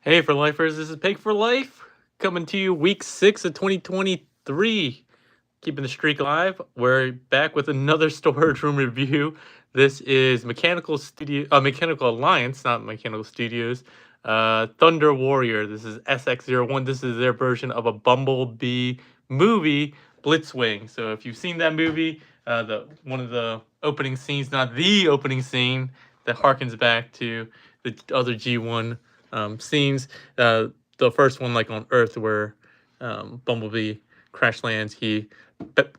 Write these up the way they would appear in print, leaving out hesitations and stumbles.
Hey, for lifers, this is Paik4Life coming to you week 6 of 2023. Keeping the streak alive. We're back with another storage room review. This is Mechanical Alliance, not Mechanical Studios. Thunder Warrior. This is SX01. This is their version of a Bumblebee movie, Blitzwing. So if you've seen that movie, the one of the opening scenes, not the opening scene, that harkens back to the other G1 scenes. The first one, like on Earth, where Bumblebee crash lands, he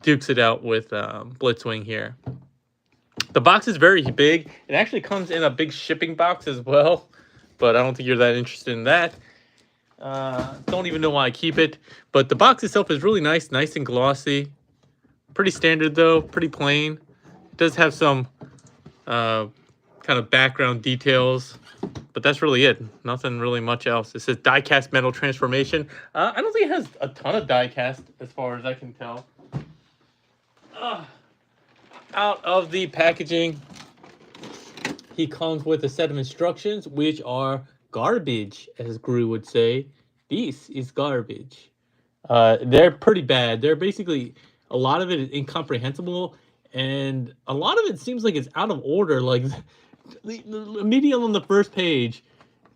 dukes it out with Blitzwing here. The box is very big. It actually comes in a big shipping box as well, but I don't think you're that interested in that. Don't even know why I keep it, but the box itself is really nice and glossy. Pretty standard though, pretty plain. It does have some kind of background details, but that's really it. Nothing really much else. It says die-cast metal transformation. I don't think it has a ton of die-cast as far as I can tell. Out of the packaging, he comes with a set of instructions, which are garbage, as Gru would say. This is garbage. They're pretty bad. They're basically, a lot of it is incomprehensible, and a lot of it seems like it's out of order. Like, immediately on the first page,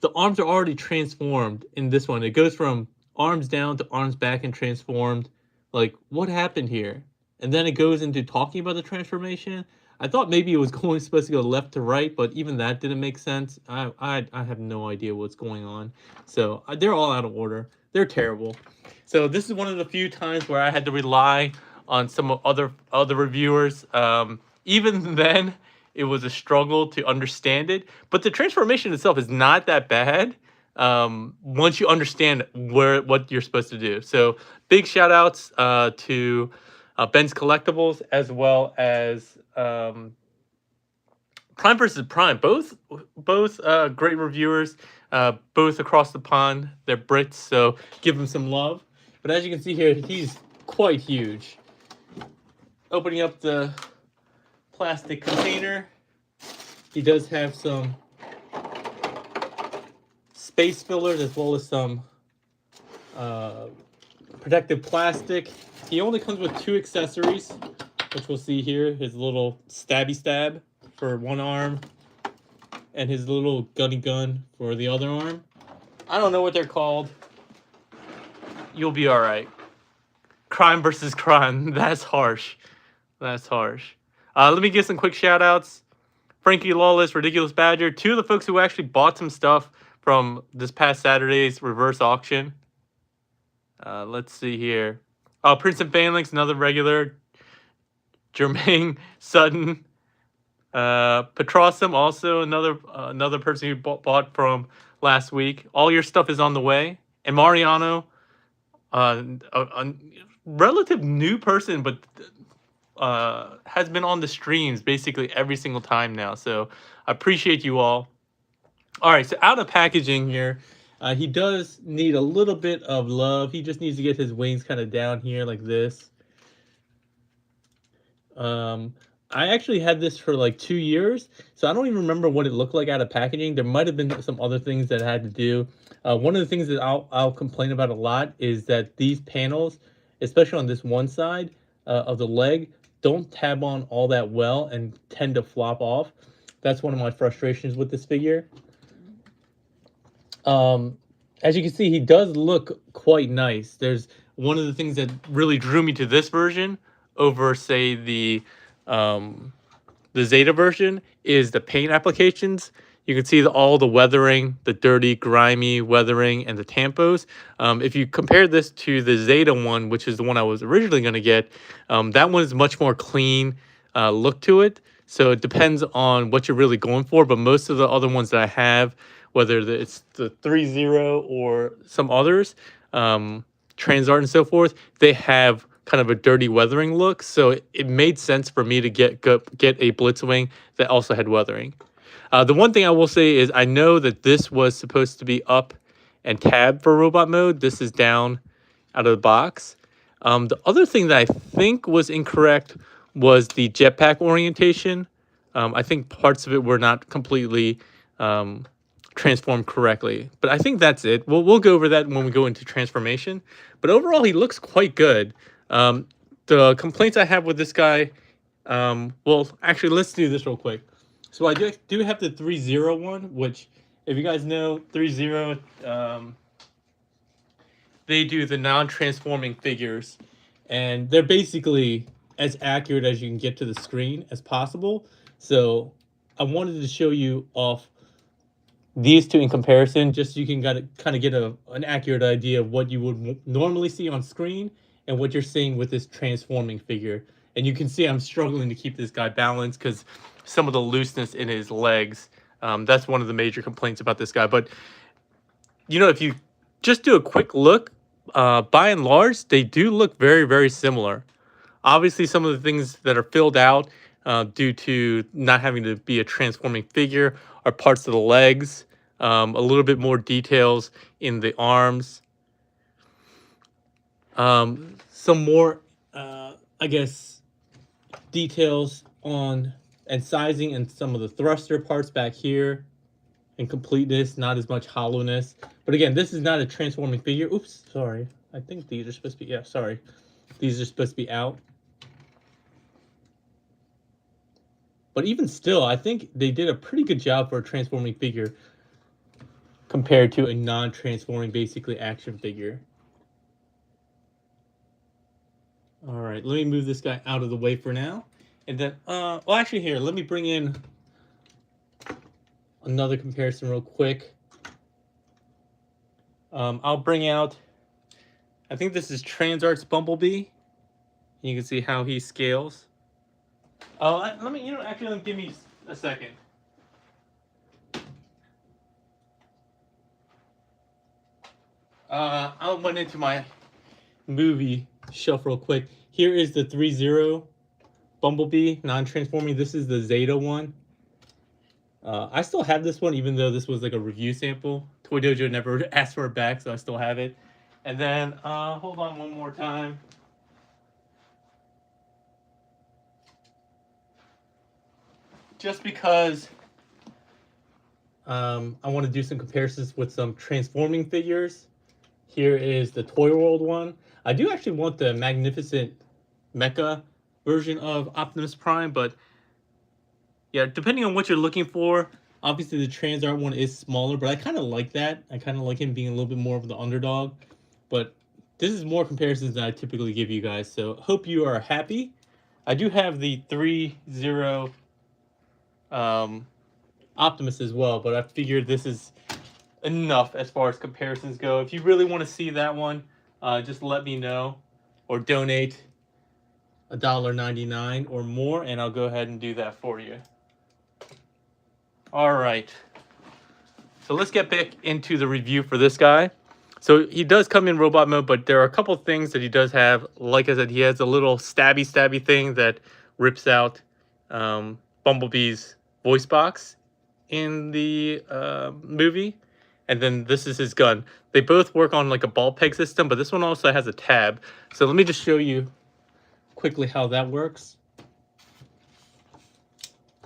the arms are already transformed in this one. It goes from arms down to arms back and transformed. Like, what happened here? And then it goes into talking about the transformation. I thought maybe it was supposed to go left to right, but even that didn't make sense. I have no idea what's going on. So they're all out of order. They're terrible. So this is one of the few times where I had to rely on some other reviewers. Even then, it was a struggle to understand it. But the transformation itself is not that bad once you understand what you're supposed to do. So big shout outs to Ben's Collectibles, as well as Prime versus Prime. Both great reviewers, both across the pond. They're Brits, so give them some love. But as you can see here, he's quite huge. Opening up the plastic container, he does have some space fillers as well as some protective plastic. He only comes with 2 accessories, which we'll see here. His little stabby stab for one arm, and his little gunny gun for the other arm. I don't know what they're called. You'll be all right. Crime versus crime. That's harsh. That's harsh. Let me give some quick shout outs. Frankie Lawless, Ridiculous Badger, 2 of the folks who actually bought some stuff from this past Saturday's reverse auction. Let's see here. Prince and Phalanx, another regular. Jermaine Sutton. Petrosum, also another person who bought from last week. All your stuff is on the way. And Mariano, a relative new person, but has been on the streams basically every single time now. So I appreciate you all. All right, so out of packaging here, he does need a little bit of love. He just needs to get his wings kind of down here like this. I actually had this for like 2 years, so I don't even remember what it looked like out of packaging. There might have been some other things that I had to do. One of the things that I'll complain about a lot is that these panels, especially on this one side of the leg, don't tab on all that well and tend to flop off. That's one of my frustrations with this figure. As you can see, he does look quite nice. There's one of the things that really drew me to this version over, say, the Zeta version is the paint applications. You can see all the weathering, the dirty, grimy weathering, and the tampos. If you compare this to the Zeta one, which is the one I was originally going to get, that one is much more clean look to it. So it depends on what you're really going for. But most of the other ones that I have, whether it's the 3.0 or some others, Transart and so forth, they have kind of a dirty weathering look. So it made sense for me to get a Blitzwing that also had weathering. The one thing I will say is I know that this was supposed to be up and tab for robot mode. This is down out of the box. The other thing that I think was incorrect was the jetpack orientation. I think parts of it were not completely transform correctly. But I think that's it. We'll go over that when we go into transformation. But overall, he looks quite good. The complaints I have with this guy, well, actually, let's do this real quick. So I do have the 3-0 one, which, if you guys know, 3-0, they do the non-transforming figures, and they're basically as accurate as you can get to the screen as possible. So I wanted to show you off these two in comparison, just so you can kind of get an accurate idea of what you would normally see on screen and what you're seeing with this transforming figure. And you can see I'm struggling to keep this guy balanced because some of the looseness in his legs. That's one of the major complaints about this guy. But, you know, if you just do a quick look, by and large, they do look very, very similar. Obviously, some of the things that are filled out due to not having to be a transforming figure are parts of the legs, a little bit more details in the arms, some more, I guess, details on and sizing and some of the thruster parts back here, and completeness, not as much hollowness. But again, this is not a transforming figure. Oops, sorry. I think these are supposed to be, yeah, sorry. These are supposed to be out. But even still, I think they did a pretty good job for a transforming figure compared to a non-transforming, basically, action figure. All right, let me move this guy out of the way for now. And then, well, actually, here, let me bring in another comparison real quick. I'll bring out, I think this is Transart's Bumblebee. You can see how he scales. Let me, actually, give me a second. I went into my movie shelf real quick. Here is the 3-0 Bumblebee, non-transforming. This is the Zeta one. I still have this one, even though this was like a review sample. Toy Dojo never asked for it back, so I still have it. And then, hold on one more time. Just because I want to do some comparisons with some transforming figures. Here is the Toy World one. I do actually want the Magnificent Mecha version of Optimus Prime, but yeah, depending on what you're looking for, obviously the Transart one is smaller, but I kind of like that. I kind of like him being a little bit more of the underdog. But this is more comparisons than I typically give you guys, so hope you are happy. I do have the 3-0 Optimus as well, but I figured this is enough as far as comparisons go. If you really want to see that one, just let me know or donate $1.99 or more, and I'll go ahead and do that for you. All right, so let's get back into the review for this guy. So he does come in robot mode, but there are a couple things that he does have. Like I said, he has a little stabby thing that rips out Bumblebee's voice box in the movie. And then this is his gun. They both work on like a ball peg system, but this one also has a tab. So let me just show you quickly how that works.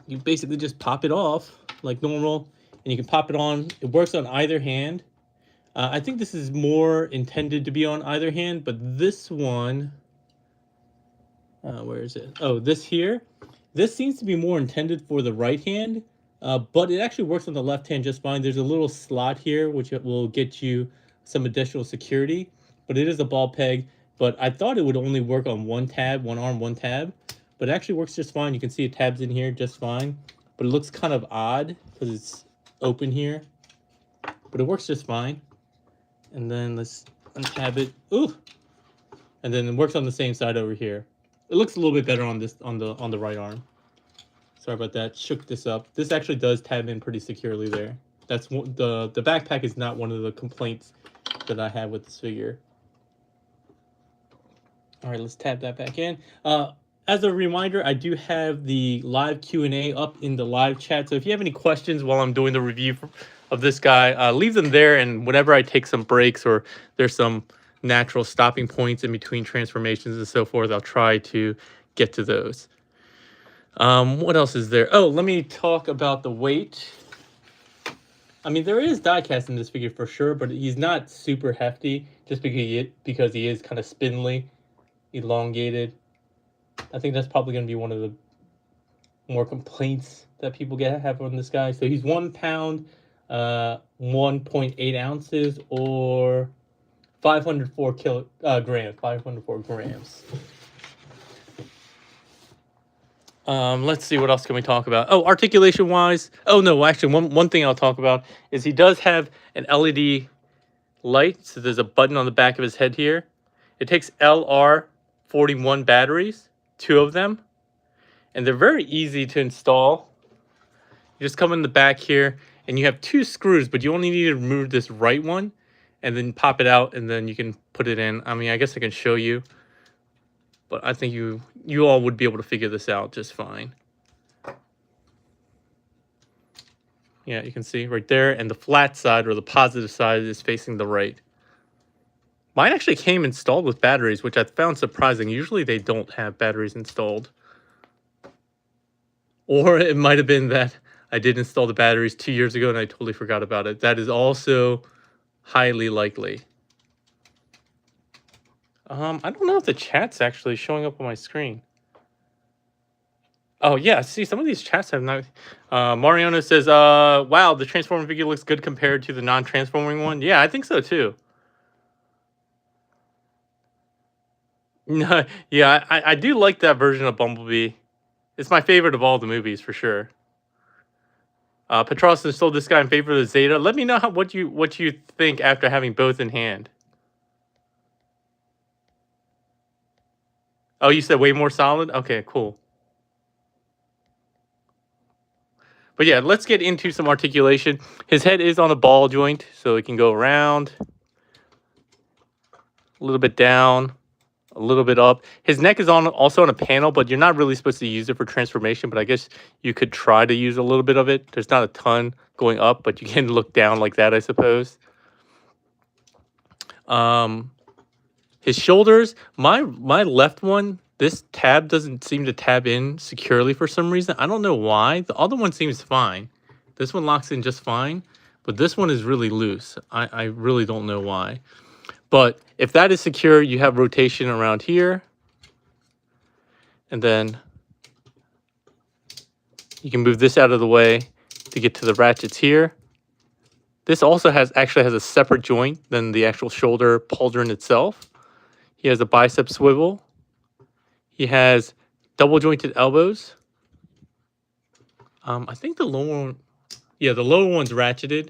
You basically just pop it off like normal, and you can pop it on. It works on either hand. I think this is more intended to be on either hand, but this one, where is it? Oh, this here. This seems to be more intended for the right hand, but it actually works on the left hand just fine. There's a little slot here, which will get you some additional security, but it is a ball peg. But I thought it would only work on one tab, one arm, one tab, but it actually works just fine. You can see it tabs in here just fine, but it looks kind of odd because it's open here, but it works just fine. And then let's untab it. Ooh, and then it works on the same side over here. It looks a little bit better on this on the right arm. Sorry about that. Shook this up. This actually does tab in pretty securely there. That's the backpack is not one of the complaints that I have with this figure. All right, let's tab that back in. As a reminder, I do have the live Q&A up in the live chat. So if you have any questions while I'm doing the review of this guy, leave them there. And whenever I take some breaks or there's some natural stopping points in between transformations and so forth, I'll try to get to those. What else is there? Oh, let me talk about the weight. I mean, there is diecast in this figure for sure, but he's not super hefty just because he is kind of spindly, elongated. I think that's probably going to be one of the more complaints that people have on this guy. So he's 1 pound, 1.8 ounces, or 504 grams. 504 grams. Let's see, what else can we talk about? Oh, articulation wise. Oh no, actually, one thing I'll talk about is he does have an LED light. So there's a button on the back of his head here. It takes LR41 batteries, 2 of them, and they're very easy to install. You just come in the back here, and you have 2 screws, but you only need to remove this right one, and then pop it out, and then you can put it in. I mean, I guess I can show you, but I think you all would be able to figure this out just fine. Yeah, you can see right there, and the flat side, or the positive side, is facing the right. Mine actually came installed with batteries, which I found surprising. Usually they don't have batteries installed. Or it might have been that I did install the batteries 2 years ago and I totally forgot about it. That is also highly likely. I don't know if the chat's actually showing up on my screen. Oh, yeah. See, some of these chats have not... Mariano says, wow, the transforming figure looks good compared to the non-transforming one. Yeah, I think so, too. No, yeah, I do like that version of Bumblebee. It's my favorite of all the movies, for sure. Petrosson sold this guy in favor of the Zeta. Let me know what you think after having both in hand. Oh, you said way more solid? Okay, cool. But yeah, let's get into some articulation. His head is on a ball joint, so it can go around, a little bit down, a little bit up. His neck is also on a panel, but you're not really supposed to use it for transformation, but I guess you could try to use a little bit of it. There's not a ton going up, but you can look down like that, I suppose. His shoulders, my left one, this tab doesn't seem to tab in securely for some reason. I don't know why. The other one seems fine. This one locks in just fine, but this one is really loose. I really don't know why. But if that is secure, you have rotation around here. And then you can move this out of the way to get to the ratchets here. This also actually has a separate joint than the actual shoulder pauldron itself. He has a bicep swivel. He has double jointed elbows. I think the lower one, yeah, the lower one's ratcheted.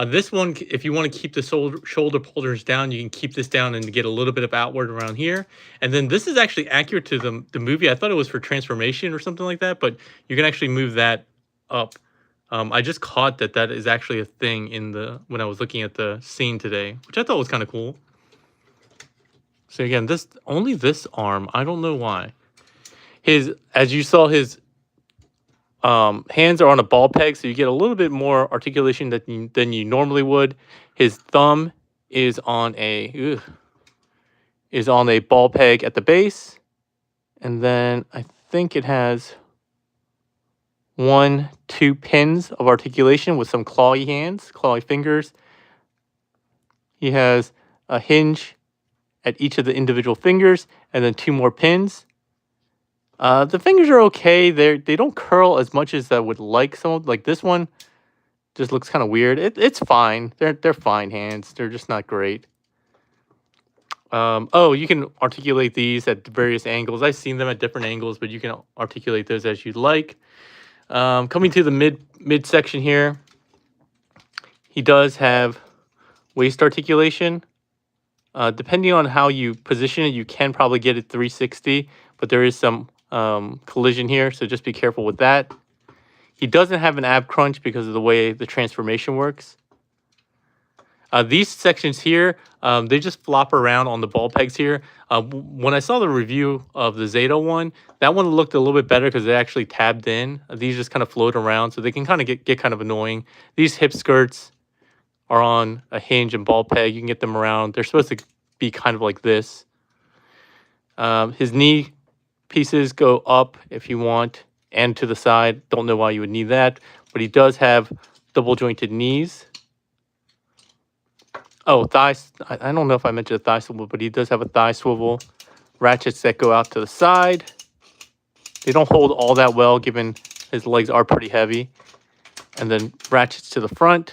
This one, if you want to keep the shoulder pauldrons down, you can keep this down and get a little bit of outward around here. And then this is actually accurate to the movie. I thought it was for transformation or something like that, but you can actually move that up. I just caught that is actually a thing when I was looking at the scene today, which I thought was kind of cool. So again, only this arm. I don't know why. As you saw, his hands are on a ball peg, so you get a little bit more articulation than you normally would. His thumb is on a ball peg at the base, and then I think it has 1, 2 pins of articulation with some clawy fingers. He has a hinge at each of the individual fingers, and then 2 more pins. The fingers are okay. They don't curl as much as I would like. Like this one just looks kind of weird. It's fine. They're fine hands. They're just not great. Oh, you can articulate these at various angles. I've seen them at different angles, but you can articulate those as you'd like. Coming to the mid section here, he does have waist articulation. Depending on how you position it, you can probably get it 360, but there is some collision here, so just be careful with that. He doesn't have an ab crunch because of the way the transformation works. These sections here, they just flop around on the ball pegs here. When I saw the review of the Zeta one, that one looked a little bit better because they actually tabbed in. These just kind of float around, so they can kind of get kind of annoying. These hip skirts are on a hinge and ball peg. You can get them around. They're supposed to be kind of like this. His knee pieces go up if you want, and to the side. Don't know why you would need that, but he does have double jointed knees. Oh, thighs. I don't know if I mentioned a thigh swivel, but he does have a thigh swivel. Ratchets that go out to the side. They don't hold all that well, given his legs are pretty heavy. And then ratchets to the front,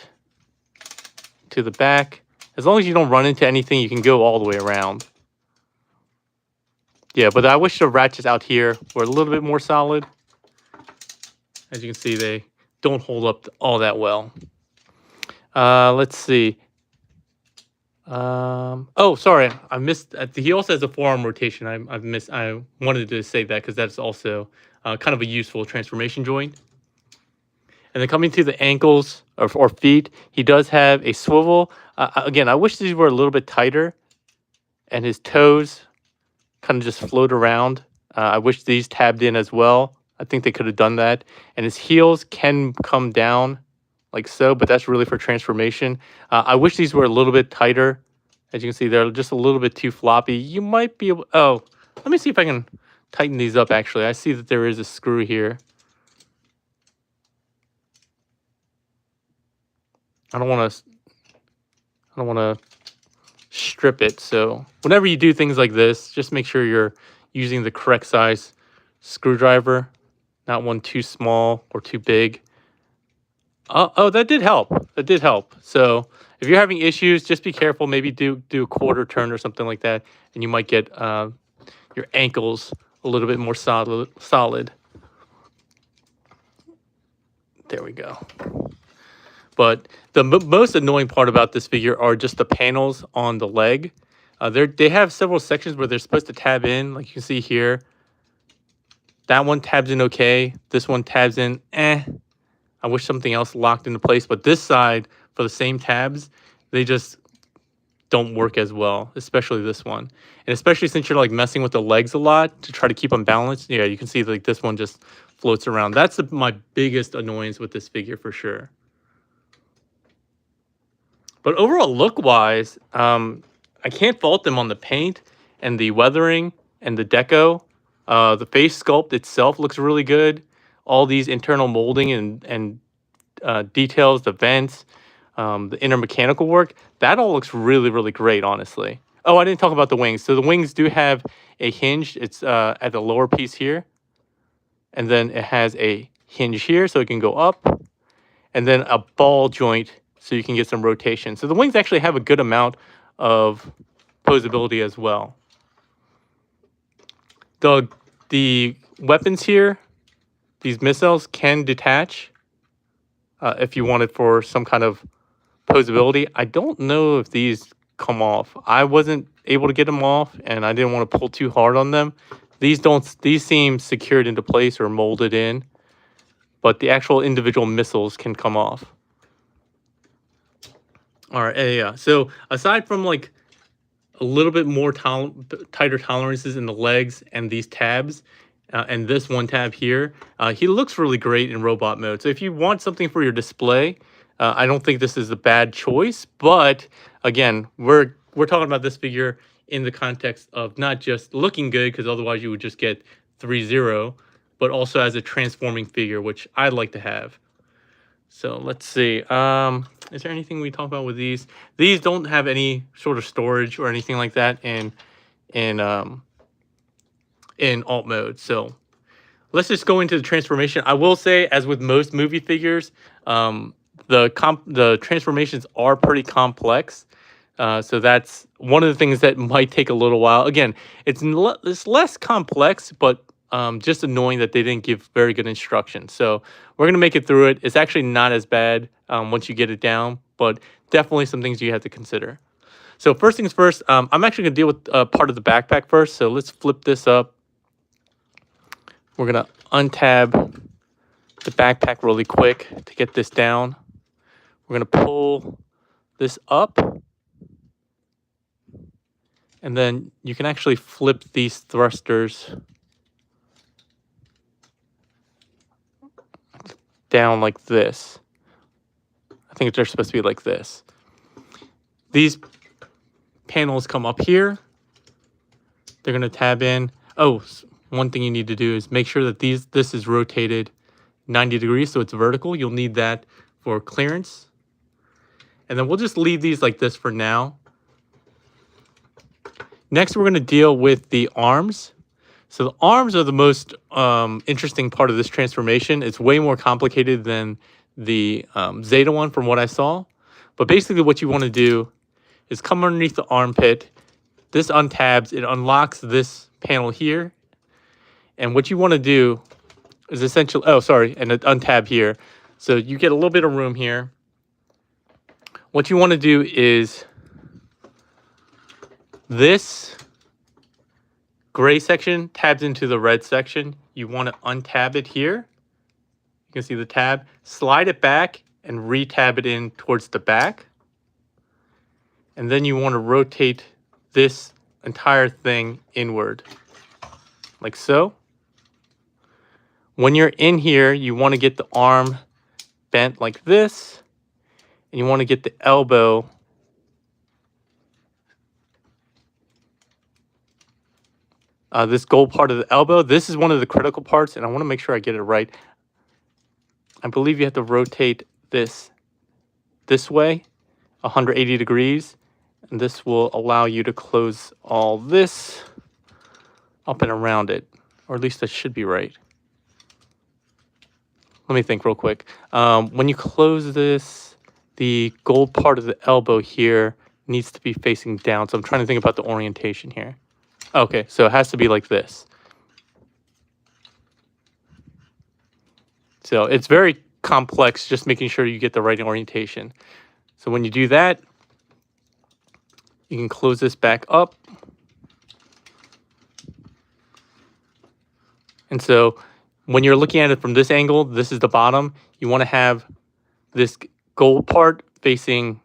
to the back. As long as you don't run into anything, you can go all the way around. Yeah, but I wish the ratchets out here were a little bit more solid. As you can see, they don't hold up all that well. Let's see. Oh, sorry, I missed. He also has a forearm rotation. I've missed. I wanted to say that because that's also kind of a useful transformation joint. And then coming to the ankles or feet, he does have a swivel. Again, I wish these were a little bit tighter, and his toes kind of just float around. I wish these tabbed in as well. I think they could have done that. And his heels can come down like so, but that's really for transformation. I wish these were a little bit tighter. As you can see, they're just a little bit too floppy. You might be able... Oh, let me see if I can tighten these up, actually. I see that there is a screw here. I don't want to strip it. So whenever you do things like this, just make sure you're using the correct size screwdriver, not one too small or too big. Oh, that did help. That did help. So if you're having issues, just be careful. Maybe do a quarter turn or something like that, and you might get your ankles a little bit more solid. There we go. But the most annoying part about this figure are just the panels on the leg. They have several sections where they're supposed to tab in, like you can see here. That one tabs in okay. This one tabs in, I wish something else locked into place. But this side, for the same tabs, they just don't work as well, especially this one. And especially since you're like messing with the legs a lot to try to keep them balanced. Yeah, you can see like this one just floats around. That's my biggest annoyance with this figure for sure. But overall, look-wise, I can't fault them on the paint and the weathering and the deco. The face sculpt itself looks really good. All these internal molding and details, the vents, the inner mechanical work, that all looks really, really great, honestly. Oh, I didn't talk about the wings. So the wings do have a hinge. It's at the lower piece here. And then it has a hinge here, so it can go up. And then a ball joint, so you can get some rotation. So the wings actually have a good amount of posability as well. The weapons here, these missiles can detach if you wanted for some kind of posability. I don't know if these come off. I wasn't able to get them off, and I didn't want to pull too hard on them. These seem secured into place or molded in, but the actual individual missiles can come off. All right, yeah. So aside from like a little bit more tighter tolerances in the legs and these tabs, and this one tab here, he looks really great in robot mode. So if you want something for your display, I don't think this is a bad choice. But again, we're talking about this figure in the context of not just looking good, because otherwise you would just get 3-0, but also as a transforming figure, which I'd like to have. So let's see. Is there anything we talk about with these? These don't have any sort of storage or anything like that in alt mode. So let's just go into the transformation. I will say, as with most movie figures, the transformations are pretty complex. So that's one of the things that might take a little while. Again, it's less complex, but just annoying that they didn't give very good instructions. So we're going to make it through it. It's actually not as bad once you get it down, but definitely some things you have to consider. So first things first, I'm actually going to deal with part of the backpack first. So let's flip this up. We're going to untab the backpack really quick to get this down. We're going to pull this up. And then you can actually flip these thrusters down like this. I think they're supposed to be like this. These panels come up here. They're going to tab in. Oh, one thing you need to do is make sure that this is rotated 90 degrees, so it's vertical. You'll need that for clearance. And then we'll just leave these like this for now. Next, we're going to deal with the arms. So the arms are the most interesting part of this transformation. It's way more complicated than the Zeta one from what I saw. But basically what you want to do is come underneath the armpit. This untabs, it unlocks this panel here. And what you want to do is essentially, oh, sorry, and it untab here. So you get a little bit of room here. What you want to do is this gray section tabs into the red section. You want to untab it here. You can see the tab. Slide it back and re-tab it in towards the back. And then you want to rotate this entire thing inward, like so. When you're in here, you want to get the arm bent like this, and you want to get the elbow this gold part of the elbow. This is one of the critical parts, and I want to make sure I get it right. I believe you have to rotate this way, 180 degrees, and this will allow you to close all this up and around it, or at least that should be right. Let me think real quick. When you close this, the gold part of the elbow here needs to be facing down. So I'm trying to think about the orientation here. Okay, so it has to be like this. So it's very complex, just making sure you get the right orientation. So when you do that, you can close this back up. And so when you're looking at it from this angle, this is the bottom. You want to have this gold part facing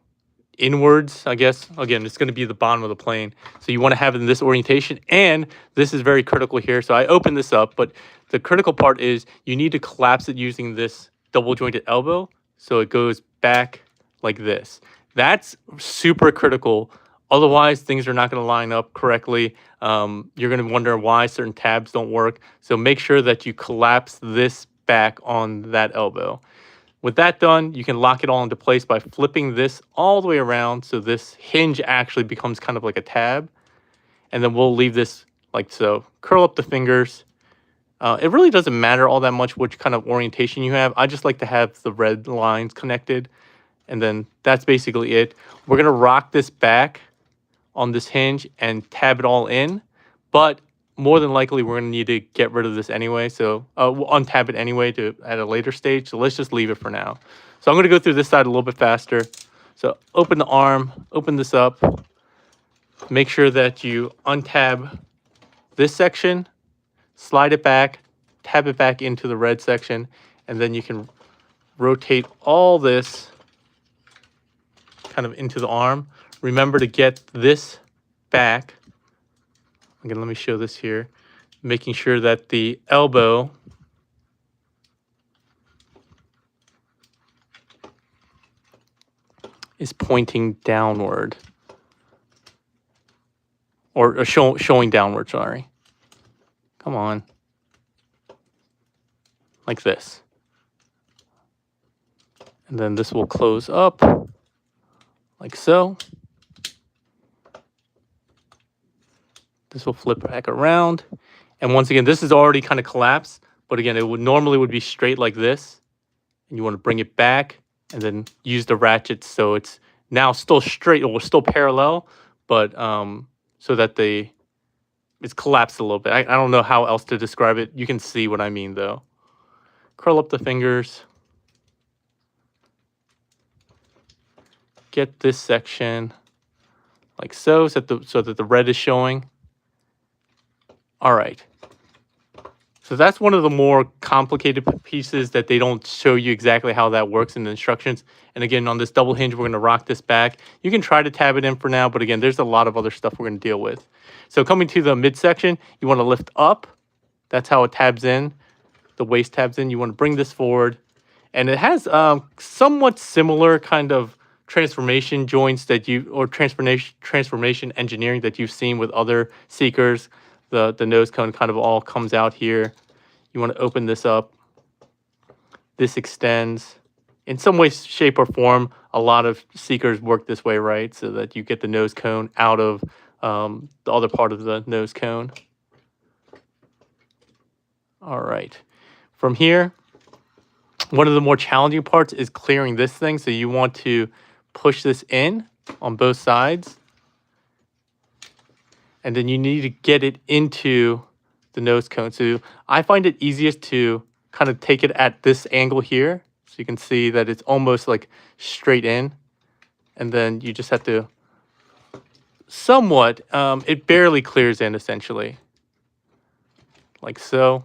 inwards, I guess. Again, it's going to be the bottom of the plane. So you want to have it in this orientation. And this is very critical here. So I opened this up, but the critical part is you need to collapse it using this double jointed elbow. So it goes back like this. That's super critical. Otherwise, things are not going to line up correctly. You're going to wonder why certain tabs don't work. So make sure that you collapse this back on that elbow. With that done, you can lock it all into place by flipping this all the way around. So this hinge actually becomes kind of like a tab. And then we'll leave this like so. Curl up the fingers. It really doesn't matter all that much which kind of orientation you have. I just like to have the red lines connected. And then that's basically it. We're going to rock this back on this hinge and tab it all in. But more than likely, we're going to need to get rid of this anyway. So we'll untab it anyway at a later stage. So let's just leave it for now. So I'm going to go through this side a little bit faster. So open the arm, open this up. Make sure that you untab this section, slide it back, tab it back into the red section, and then you can rotate all this kind of into the arm. Remember to get this back. Again, let me show this here. Making sure that the elbow is pointing downward. Or showing downward, sorry. Come on. Like this. And then this will close up. Like so. This will flip back around. And once again, this is already kind of collapsed. But again, it would normally be straight like this. And you want to bring it back and then use the ratchet so it's now still straight or still parallel, but so that it's collapsed a little bit. I don't know how else to describe it. You can see what I mean though. Curl up the fingers. Get this section like so, so that the red is showing. All right. So that's one of the more complicated pieces that they don't show you exactly how that works in the instructions. And again, on this double hinge, we're going to rock this back. You can try to tab it in for now, but again, there's a lot of other stuff we're going to deal with. So coming to the midsection, you want to lift up. That's how it tabs in. The waist tabs in. You want to bring this forward. And it has somewhat similar kind of transformation joints that or transformation engineering that you've seen with other seekers. The nose cone kind of all comes out here. You want to open this up. This extends. in some way, shape, or form, a lot of seekers work this way, right? So that you get the nose cone out of the other part of the nose cone. All right. From here, one of the more challenging parts is clearing this thing. So you want to push this in on both sides. And then you need to get it into the nose cone. So I find it easiest to kind of take it at this angle here. So you can see that it's almost like straight in. And then you just have to somewhat, it barely clears in essentially. Like so.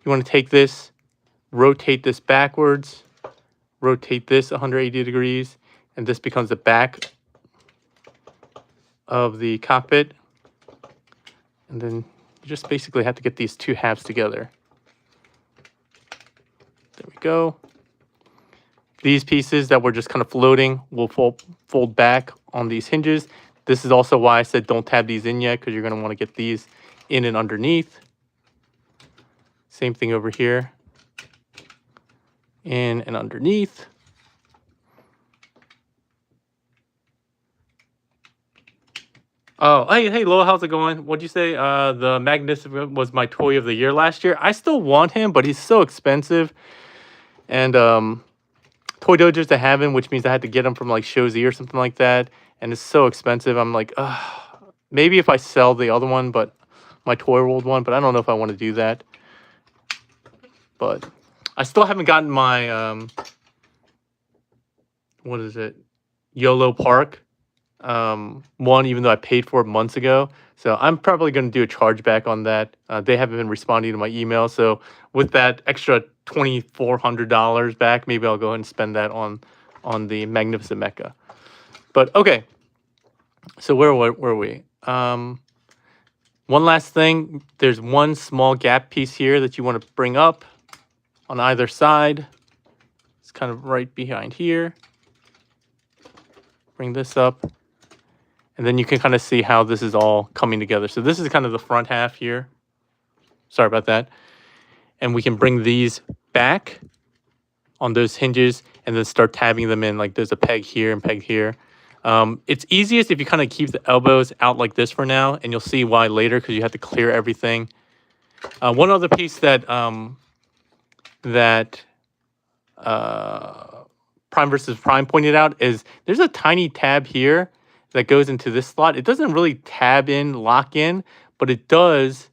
You want to take this, rotate this backwards, rotate this 180 degrees, and this becomes the back of the cockpit. And then you just basically have to get these two halves together. There we go. These pieces that were just kind of floating will fold back on these hinges. This is also why I said don't tab these in yet, because you're going to want to get these in and underneath. Same thing over here. In and underneath. Oh, hey, Lowell, how's it going? What'd you say? The Magnificent was my toy of the year last year. I still want him, but he's so expensive. And Toy Dojers to have him, which means I had to get him from like Shozy or something like that. And it's so expensive. I'm like, maybe if I sell the other one, but my Toy World one, but I don't know if I want to do that. But I still haven't gotten my, what is it? YOLO Park one, even though I paid for it months ago. So I'm probably going to do a chargeback on that. They haven't been responding to my email. So with that extra $2,400 back, maybe I'll go ahead and spend that on the Magnificent Mecha. But okay. So where were we? One last thing. There's one small gap piece here that you want to bring up on either side. It's kind of right behind here. Bring this up. And then you can kind of see how this is all coming together. So this is kind of the front half here. Sorry about that. And we can bring these back on those hinges and then start tabbing them in. Like there's a peg here and peg here. It's easiest if you kind of keep the elbows out like this for now. And you'll see why later, because you have to clear everything. One other piece that Prime versus Prime pointed out is there's a tiny tab here that goes into this slot. It doesn't really tab in, lock in, but it does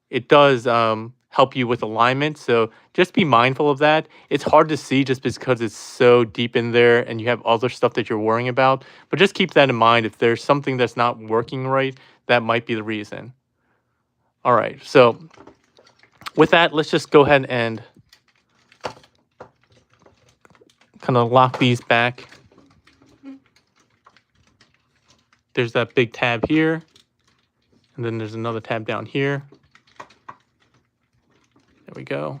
help you with alignment. So just be mindful of that. It's hard to see just because it's so deep in there and you have other stuff that you're worrying about. But just keep that in mind. If there's something that's not working right, that might be the reason. All right, so with that, let's just go ahead and kind of lock these back. There's that big tab here. And then there's another tab down here. There we go.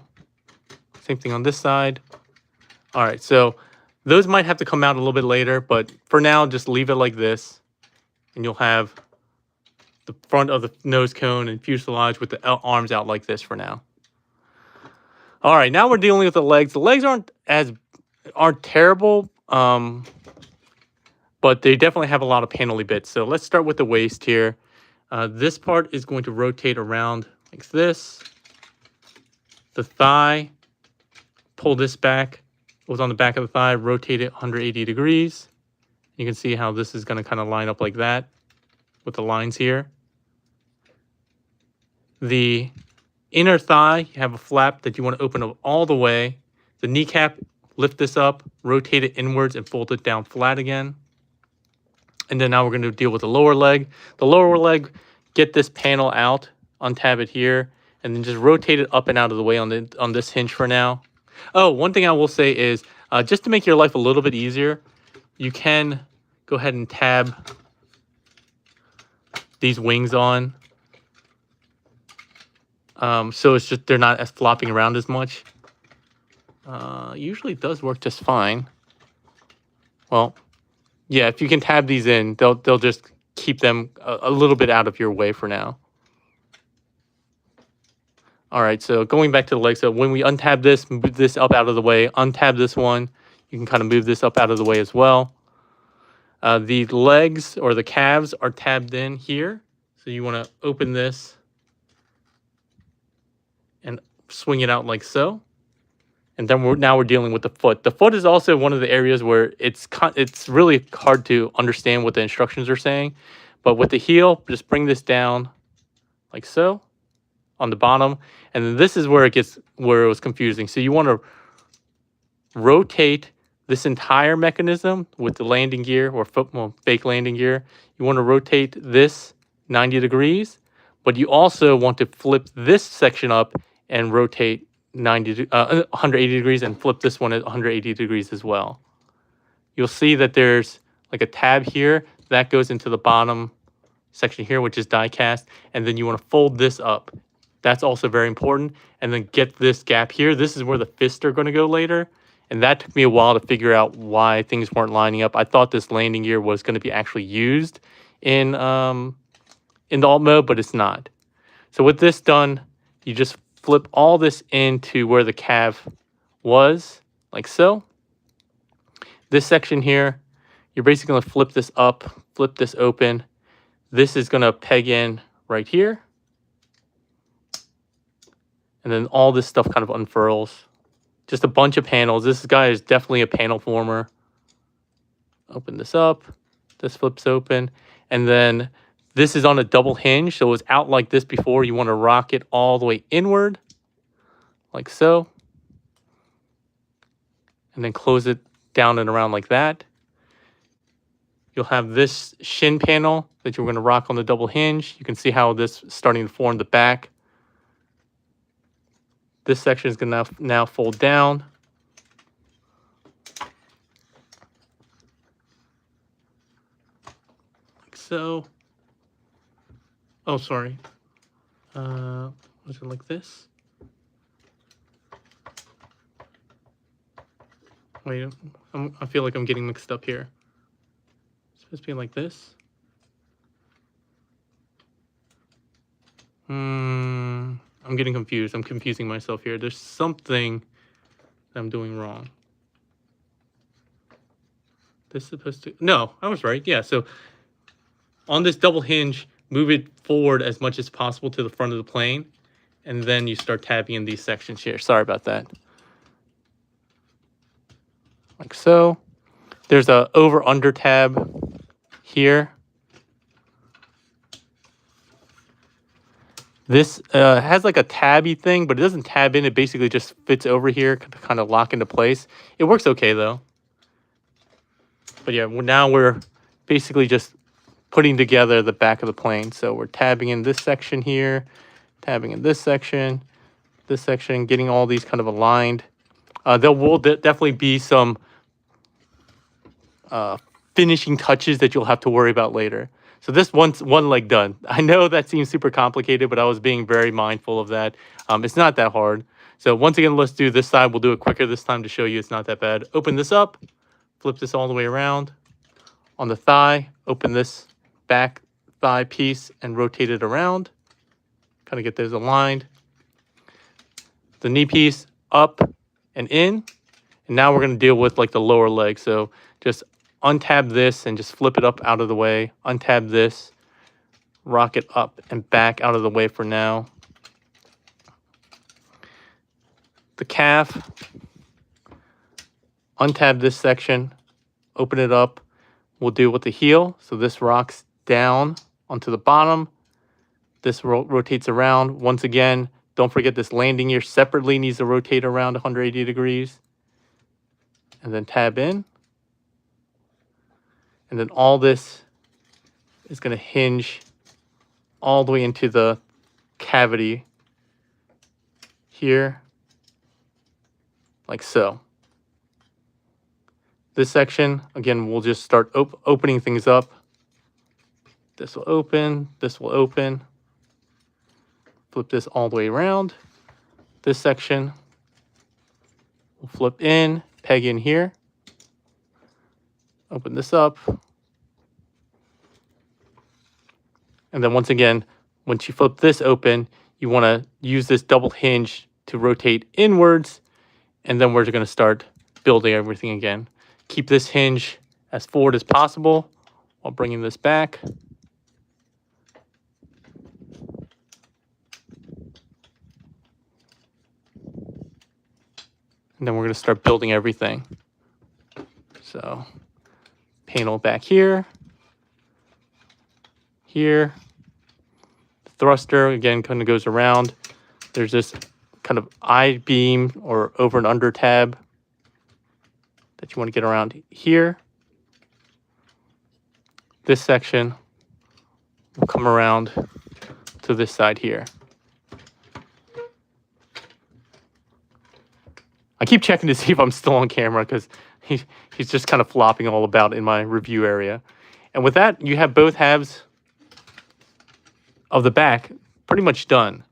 Same thing on this side. All right, so those might have to come out a little bit later, but for now, just leave it like this. And you'll have the front of the nose cone and fuselage with the arms out like this for now. All right, now we're dealing with the legs. The legs aren't terrible, but they definitely have a lot of panely bits. So let's start with the waist here. This part is going to rotate around like this. The thigh, pull this back. It was on the back of the thigh, rotate it 180 degrees. You can see how this is going to kind of line up like that with the lines here. The inner thigh, you have a flap that you want to open up all the way. The kneecap, lift this up, rotate it inwards, and fold it down flat again. And then now we're going to deal with the lower leg. The lower leg, get this panel out, untab it here, and then just rotate it up and out of the way on this hinge for now. Oh, one thing I will say is, just to make your life a little bit easier, you can go ahead and tab these wings on. So it's just they're not as flopping around as much. Usually it does work just fine. Well, yeah, if you can tab these in, they'll just keep them a little bit out of your way for now. All right, so going back to the leg. So when we untab this, move this up out of the way, untab this one, you can kind of move this up out of the way as well. The legs or the calves are tabbed in here. So you want to open this and swing it out like so. And then now we're dealing with the foot. The foot is also one of the areas where it's really hard to understand what the instructions are saying. But with the heel, just bring this down like so on the bottom. And then this is where it was confusing. So you want to rotate this entire mechanism with the landing gear or fake landing gear. You want to rotate this 90 degrees, but you also want to flip this section up and rotate 180 degrees and flip this one at 180 degrees as well. You'll see that there's like a tab here that goes into the bottom section here, which is die cast, and then you want to fold this up. That's also very important. And then get this gap here. This is where the fists are going to go later. And that took me a while to figure out why things weren't lining up. I thought this landing gear was going to be actually used in the alt mode, but it's not. So with this done, you just flip all this into where the calf was, like so. This section here, you're basically going to flip this up, flip this open. This is going to peg in right here. And then all this stuff kind of unfurls. Just a bunch of panels. This guy is definitely a panel former. Open this up. This flips open. And then this is on a double hinge. So it was out like this before. You want to rock it all the way inward. Like so. And then close it down and around like that. You'll have this shin panel that you're going to rock on the double hinge. You can see how this is starting to form the back. This section is going to now fold down. Like so. Oh, sorry. Was it like this? Wait, I feel like I'm getting mixed up here. It's supposed to be like this. I'm getting confused. I'm confusing myself here. There's something that I'm doing wrong. This is supposed to... No, I was right. Yeah, so on this double hinge, move it forward as much as possible to the front of the plane. And then you start tabbing in these sections here. Sorry about that. Like so. There's a over-under tab here. This has like a tabby thing, but it doesn't tab in. It basically just fits over here to kind of lock into place. It works okay, though. But yeah, now we're basically just putting together the back of the plane. So we're tabbing in this section here, tabbing in this section, getting all these kind of aligned. There will definitely be some finishing touches that you'll have to worry about later. So this one leg done. I know that seems super complicated, but I was being very mindful of that. It's not that hard. So once again, let's do this side. We'll do it quicker this time to show you it's not that bad. Open this up, flip this all the way around. On the thigh, open this back thigh piece and rotate it around. Kind of get those aligned. The knee piece up and in. And now we're going to deal with like the lower leg. So just untab this and just flip it up out of the way. Untab this, rock it up and back out of the way for now. The calf, untab this section, open it up. We'll do with the heel. So this rocks down onto the bottom. This rotates around. Once again, don't forget this landing gear separately needs to rotate around 180 degrees. And then tab in. And then all this is going to hinge all the way into the cavity here, like so. This section, again, we'll just start opening things up. This will open, this will open. Flip this all the way around. This section will flip in, peg in here. Open this up. And then once again, once you flip this open, you want to use this double hinge to rotate inwards, and then we're going to start building everything again. Keep this hinge as forward as possible while bringing this back. And then we're going to start building everything. So panel back here, here. The thruster, again, kind of goes around. There's this kind of I-beam or over and under tab that you want to get around here. This section will come around to this side here. I keep checking to see if I'm still on camera because he's just kind of flopping all about in my review area. And with that, you have both halves of the back pretty much done.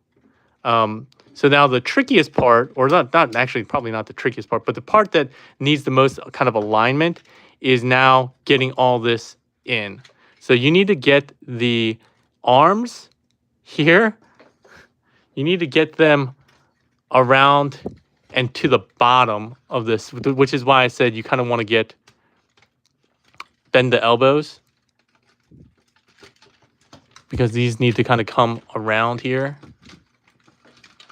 So now the trickiest part, or not actually, probably not the trickiest part, but the part that needs the most kind of alignment is now getting all this in. So you need to get the arms here. You need to get them around and to the bottom of this, which is why I said you kind of want to bend the elbows, because these need to kind of come around here.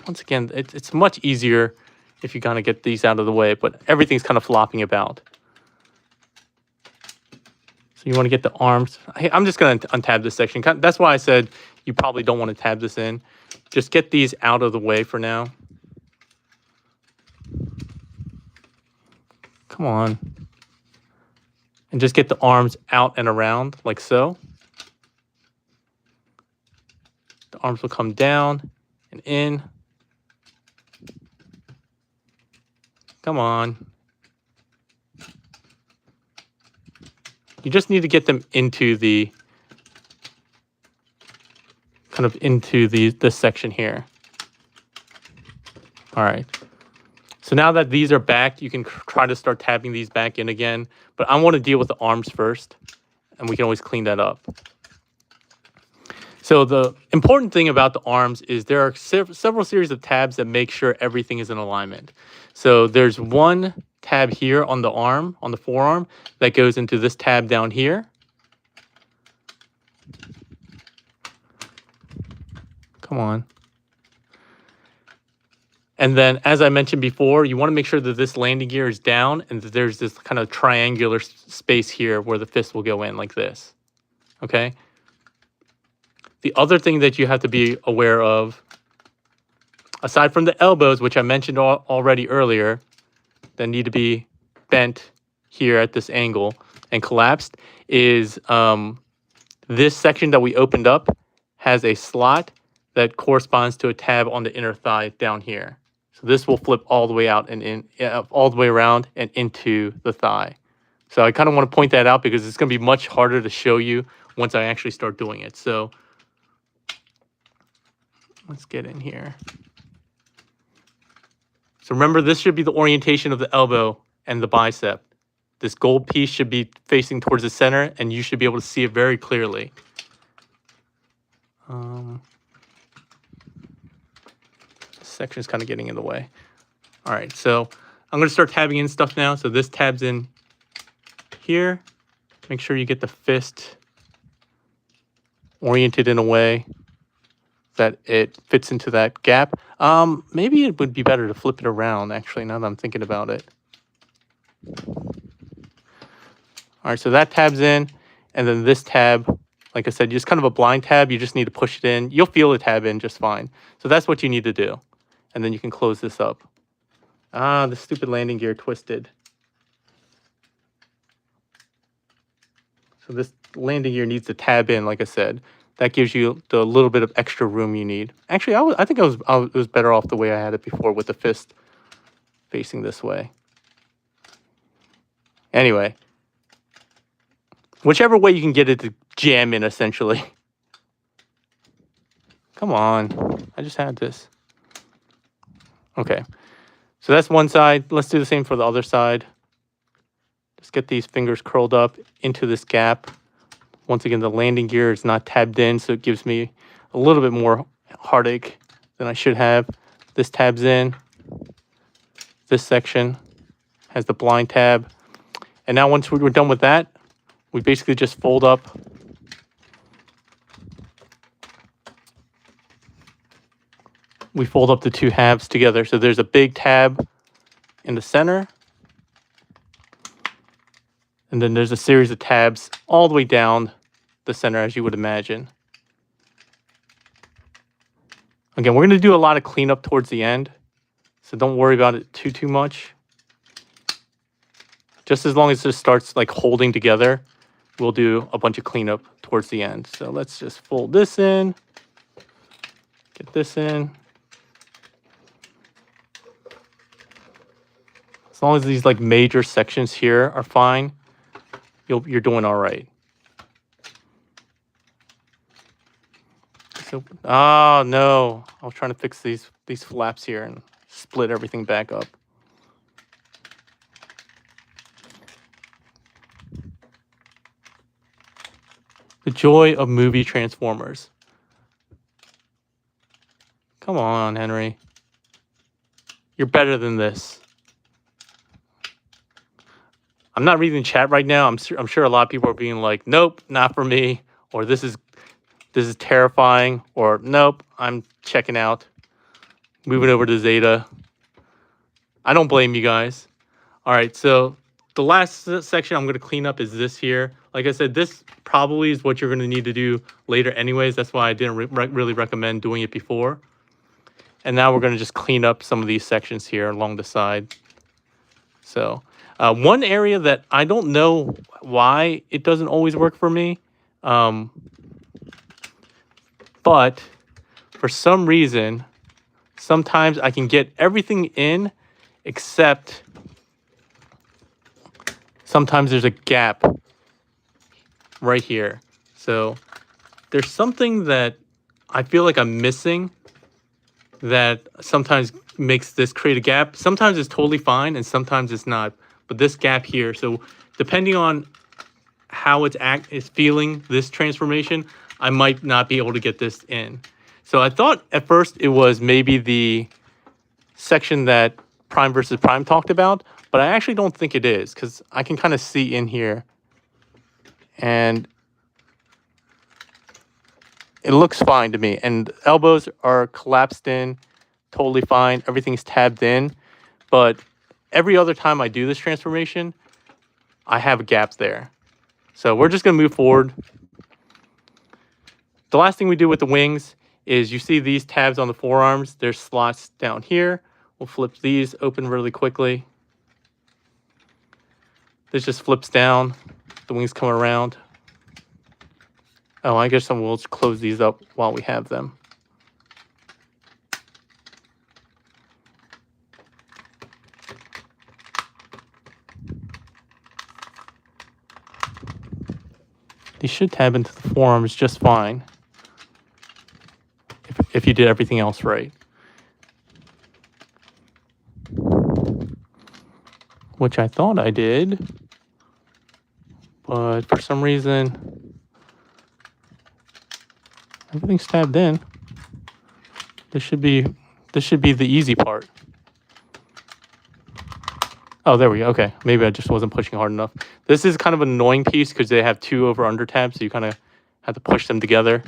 Once again, it's much easier if you kind of get these out of the way, but everything's kind of flopping about. So you want to get the arms. I'm just going to untab this section. That's why I said you probably don't want to tab this in. Just get these out of the way for now. Come on. And just get the arms out and around like so. The arms will come down and in. Come on. You just need to get them into the this section here. All right. So now that these are back, you can try to start tabbing these back in again. But I want to deal with the arms first, and we can always clean that up. So the important thing about the arms is there are several series of tabs that make sure everything is in alignment. So there's one tab here on the arm, on the forearm, that goes into this tab down here. Come on. And then, as I mentioned before, you want to make sure that this landing gear is down and that there's this kind of triangular space here where the fist will go in like this. Okay? The other thing that you have to be aware of, aside from the elbows, which I mentioned already earlier, that need to be bent here at this angle and collapsed, is this section that we opened up has a slot that corresponds to a tab on the inner thigh down here. So this will flip all the way out and all the way around and into the thigh. So I kind of want to point that out because it's going to be much harder to show you once I actually start doing it. So let's get in here. So remember, this should be the orientation of the elbow and the bicep. This gold piece should be facing towards the center, and you should be able to see it very clearly. Section is kind of getting in the way. All right, so I'm going to start tabbing in stuff now. So this tabs in here. Make sure you get the fist oriented in a way that it fits into that gap. Maybe it would be better to flip it around, actually, now that I'm thinking about it. All right, so that tabs in, and then this tab, like I said, just kind of a blind tab. You just need to push it in. You'll feel the tab in just fine. So that's what you need to do. And then you can close this up. The stupid landing gear twisted. So this landing gear needs to tab in, like I said. That gives you the little bit of extra room you need. Actually, I think it was better off the way I had it before with the fist facing this way. Anyway, whichever way you can get it to jam in, essentially. Come on, I just had this. Okay, so that's one side. Let's do the same for the other side. Just get these fingers curled up into this gap. Once again, the landing gear is not tabbed in, so it gives me a little bit more heartache then I should have this tabs in. This section has the blind tab. And now once we're done with that, we basically just fold up the two halves together. So there's a big tab in the center. And then there's a series of tabs all the way down the center, as you would imagine. Again, we're going to do a lot of cleanup towards the end, so don't worry about it too much. Just as long as this starts like holding together, we'll do a bunch of cleanup towards the end. So let's just fold this in, get this in. As long as these like major sections here are fine, you're doing all right. So, oh no, I was trying to fix these flaps here and split everything back up. The joy of movie Transformers. Come on, Henry. You're better than this. I'm not reading chat right now. I'm sure a lot of people are being like, nope, not for me. Or this is terrifying. Or nope, I'm checking out. Moving over to Zeta. I don't blame you guys. All right, so the last section I'm going to clean up is this here. Like I said, this probably is what you're going to need to do later anyways. That's why I didn't really recommend doing it before. And now we're going to just clean up some of these sections here along the side. So one area that I don't know why it doesn't always work for me, but for some reason, sometimes I can get everything in except sometimes there's a gap right here. So there's something that I feel like I'm missing that sometimes makes this create a gap. Sometimes it's totally fine and sometimes it's not. But this gap here, so depending on how it's feeling this transformation, I might not be able to get this in. So I thought at first it was maybe the section that Prime versus Prime talked about, but I actually don't think it is because I can kind of see in here and it looks fine to me. And elbows are collapsed in, totally fine. Everything's tabbed in, but every other time I do this transformation, I have a gap there. So we're just going to move forward. The last thing we do with the wings is you see these tabs on the forearms. There's slots down here. We'll flip these open really quickly. This just flips down. The wings come around. Oh, I guess we'll just close these up while we have them. These should tab into the forearms just fine if you did everything else right. Which I thought I did, but for some reason, everything's tabbed in. This should be the easy part. Oh, there we go. Okay, maybe I just wasn't pushing hard enough. This is kind of an annoying piece because they have two over-under tabs, so you kind of have to push them together.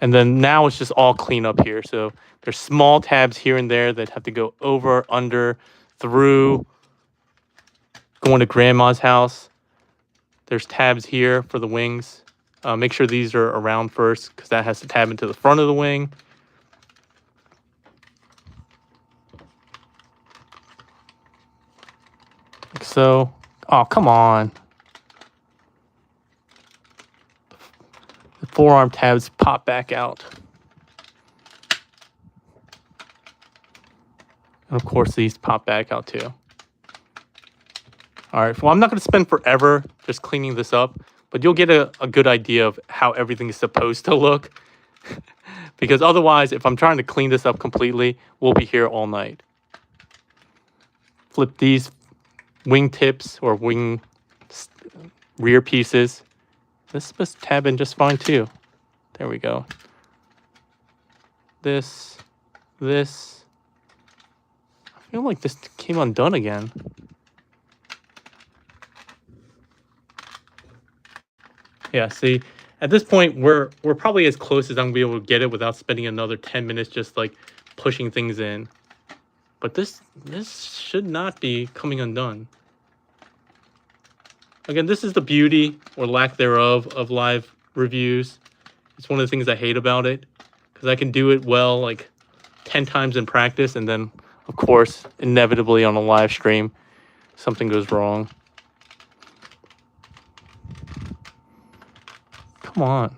And then now it's just all clean up here. So there's small tabs here and there that have to go over, under, through, going to grandma's house. There's tabs here for the wings. Make sure these are around first because that has to tab into the front of the wing. Like so. Oh, come on. The forearm tabs pop back out. And of course, these pop back out too. All right, well, I'm not going to spend forever just cleaning this up, but you'll get a good idea of how everything is supposed to look. Because otherwise, if I'm trying to clean this up completely, we'll be here all night. Flip these wing tips or wing rear pieces. This is supposed to tab in just fine too. There we go. this. I feel like this came undone again. Yeah, see, at this point, we're probably as close as I'm gonna be able to get it without spending another 10 minutes just like pushing things in. But this should not be coming undone. Again, this is the beauty or lack thereof of live reviews. It's one of the things I hate about it, because I can do it well like 10 times in practice, and then, of course, inevitably on a live stream, something goes wrong. Come on.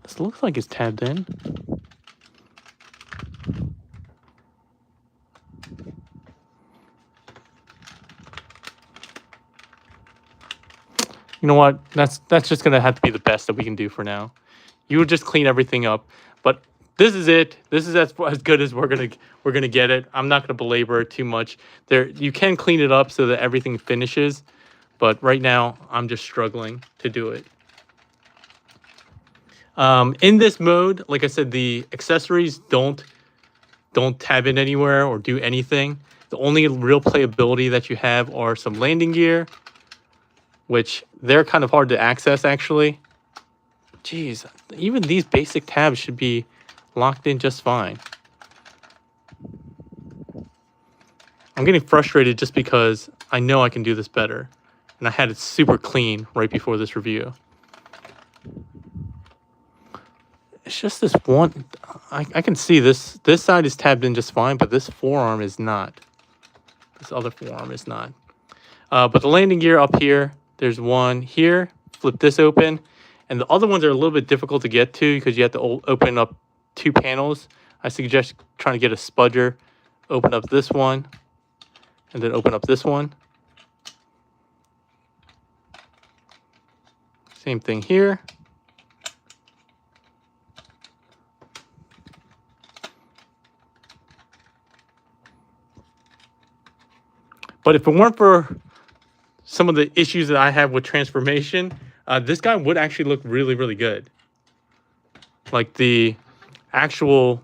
This looks like it's tabbed in. You know what? That's just gonna have to be the best that we can do for now. You would just clean everything up, but this is it. This is as good as we're gonna get it. I'm not gonna belabor it too much. There, you can clean it up so that everything finishes, but right now I'm just struggling to do it. In this mode, like I said, the accessories don't tab in anywhere or do anything. The only real playability that you have are some landing gear, which they're kind of hard to access, actually. Jeez, even these basic tabs should be locked in just fine. I'm getting frustrated just because I know I can do this better, and I had it super clean right before this review. It's just this one. I can see this side is tabbed in just fine, but this forearm is not. This other forearm is not. But the landing gear up here, there's one here. Flip this open. And the other ones are a little bit difficult to get to because you have to open up 2 panels. I suggest trying to get a spudger. Open up this one. And then open up this one. Same thing here. But if it weren't for some of the issues that I have with transformation, this guy would actually look really, really good. Like the actual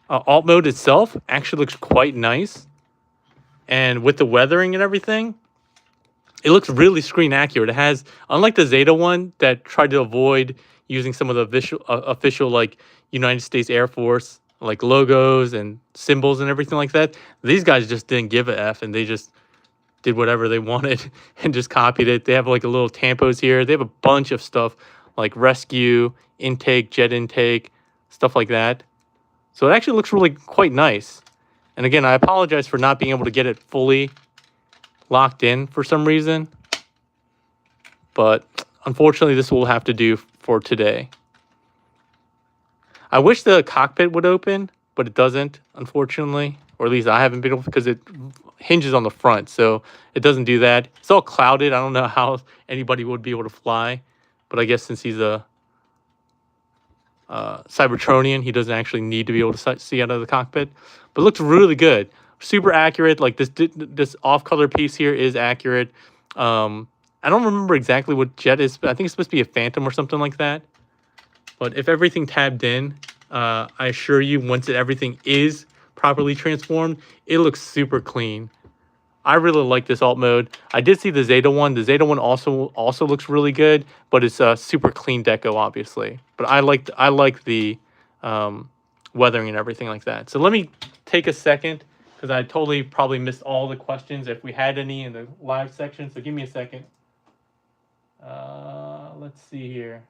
alt mode itself actually looks quite nice. And with the weathering and everything, it looks really screen accurate. It has, unlike the Zeta one that tried to avoid using some of the official like United States Air Force like logos and symbols and everything like that, these guys just didn't give a F, and they just did whatever they wanted and just copied it. They have like a little tampos here. They have a bunch of stuff like rescue, intake, jet intake, stuff like that. So it actually looks really quite nice. And again, I apologize for not being able to get it fully locked in for some reason, but unfortunately this will have to do for today. I wish the cockpit would open, but it doesn't, unfortunately. Or at least I haven't been able, because it hinges on the front, so it doesn't do that. It's all clouded. I don't know how anybody would be able to fly, but I guess since he's a Cybertronian, he doesn't actually need to be able to see out of the cockpit. But it looks really good. Super accurate. Like this off-color piece here is accurate. I don't remember exactly what jet is, but I think it's supposed to be a Phantom or something like that. But if everything tabbed in, I assure you, once everything is properly transformed, it looks super clean. I really like this alt mode. I did see the Zeta one. The Zeta one also looks really good, but it's a super clean deco, obviously. But I like the weathering and everything like that. So let me take a second, because I totally probably missed all the questions if we had any in the live section. So give me a second. Let's see here.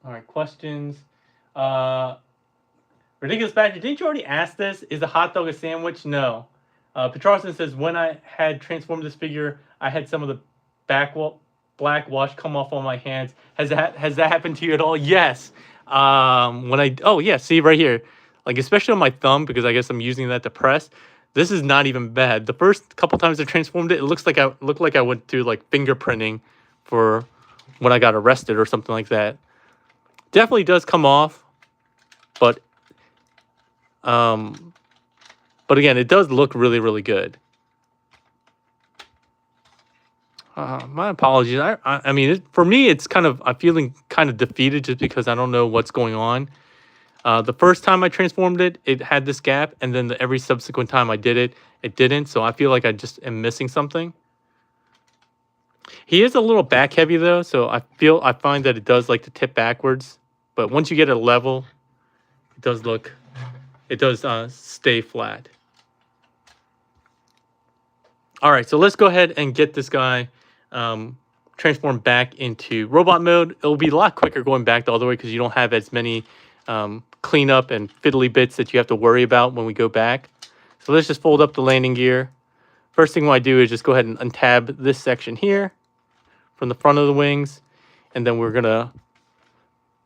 All right, questions. Ridiculous Badger, didn't you already ask this? Is a hot dog a sandwich? No. Petrarson says, when I had transformed this figure, I had some of the black wash come off on my hands. Has that happened to you at all? Yes. Oh yeah, see right here. Like especially on my thumb, because I guess I'm using that to press. This is not even bad. The first couple times I transformed it, it looked like I went through like fingerprinting for when I got arrested or something like that. Definitely does come off, but again, it does look really, really good. My apologies. I mean, for me, it's kind of, I'm feeling kind of defeated just because I don't know what's going on. The first time I transformed it, it had this gap, and then every subsequent time I did it, it didn't. So I feel like I just am missing something. He is a little back heavy though, so I find that it does like to tip backwards. But once you get a level, it does stay flat. All right, so let's go ahead and get this guy transformed back into robot mode. It'll be a lot quicker going back the other way because you don't have as many cleanup and fiddly bits that you have to worry about when we go back. So let's just fold up the landing gear. First thing I do is just go ahead and untab this section here from the front of the wings. And then we're going to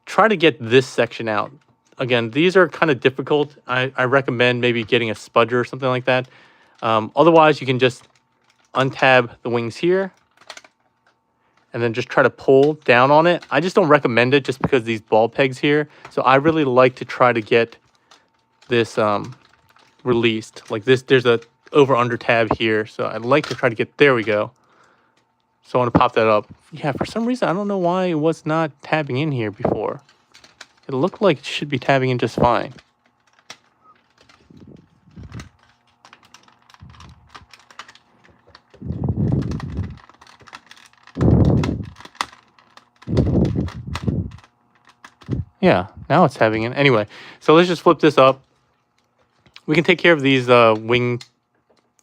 try to get this section out. Again, these are kind of difficult. I recommend maybe getting a spudger or something like that. Otherwise, you can just untab the wings here and then just try to pull down on it. I just don't recommend it just because these ball pegs here. So I really like to try to get this released. Like this, there's a over-under tab here. So I'd like to try to get, there we go. So I want to pop that up. Yeah, for some reason, I don't know why it was not tabbing in here before. It looked like it should be tabbing in just fine. Yeah, now it's tabbing in. Anyway, so let's just flip this up. We can take care of these wing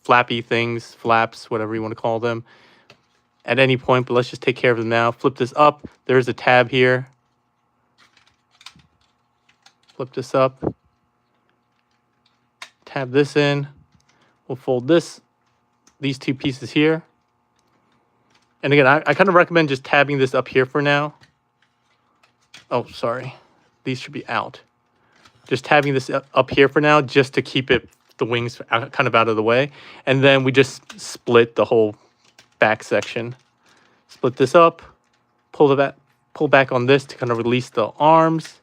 flappy things, flaps, whatever you want to call them, at any point, but let's just take care of them now. Flip this up. There's a tab here. Flip this up. Tab this in. We'll fold these two pieces here. And again, I kind of recommend just tabbing this up here for now. Oh, sorry. These should be out. Just tabbing this up here for now, just to keep the wings kind of out of the way. And then we just split the whole back section. Split this up, pull back on this to kind of release the arms.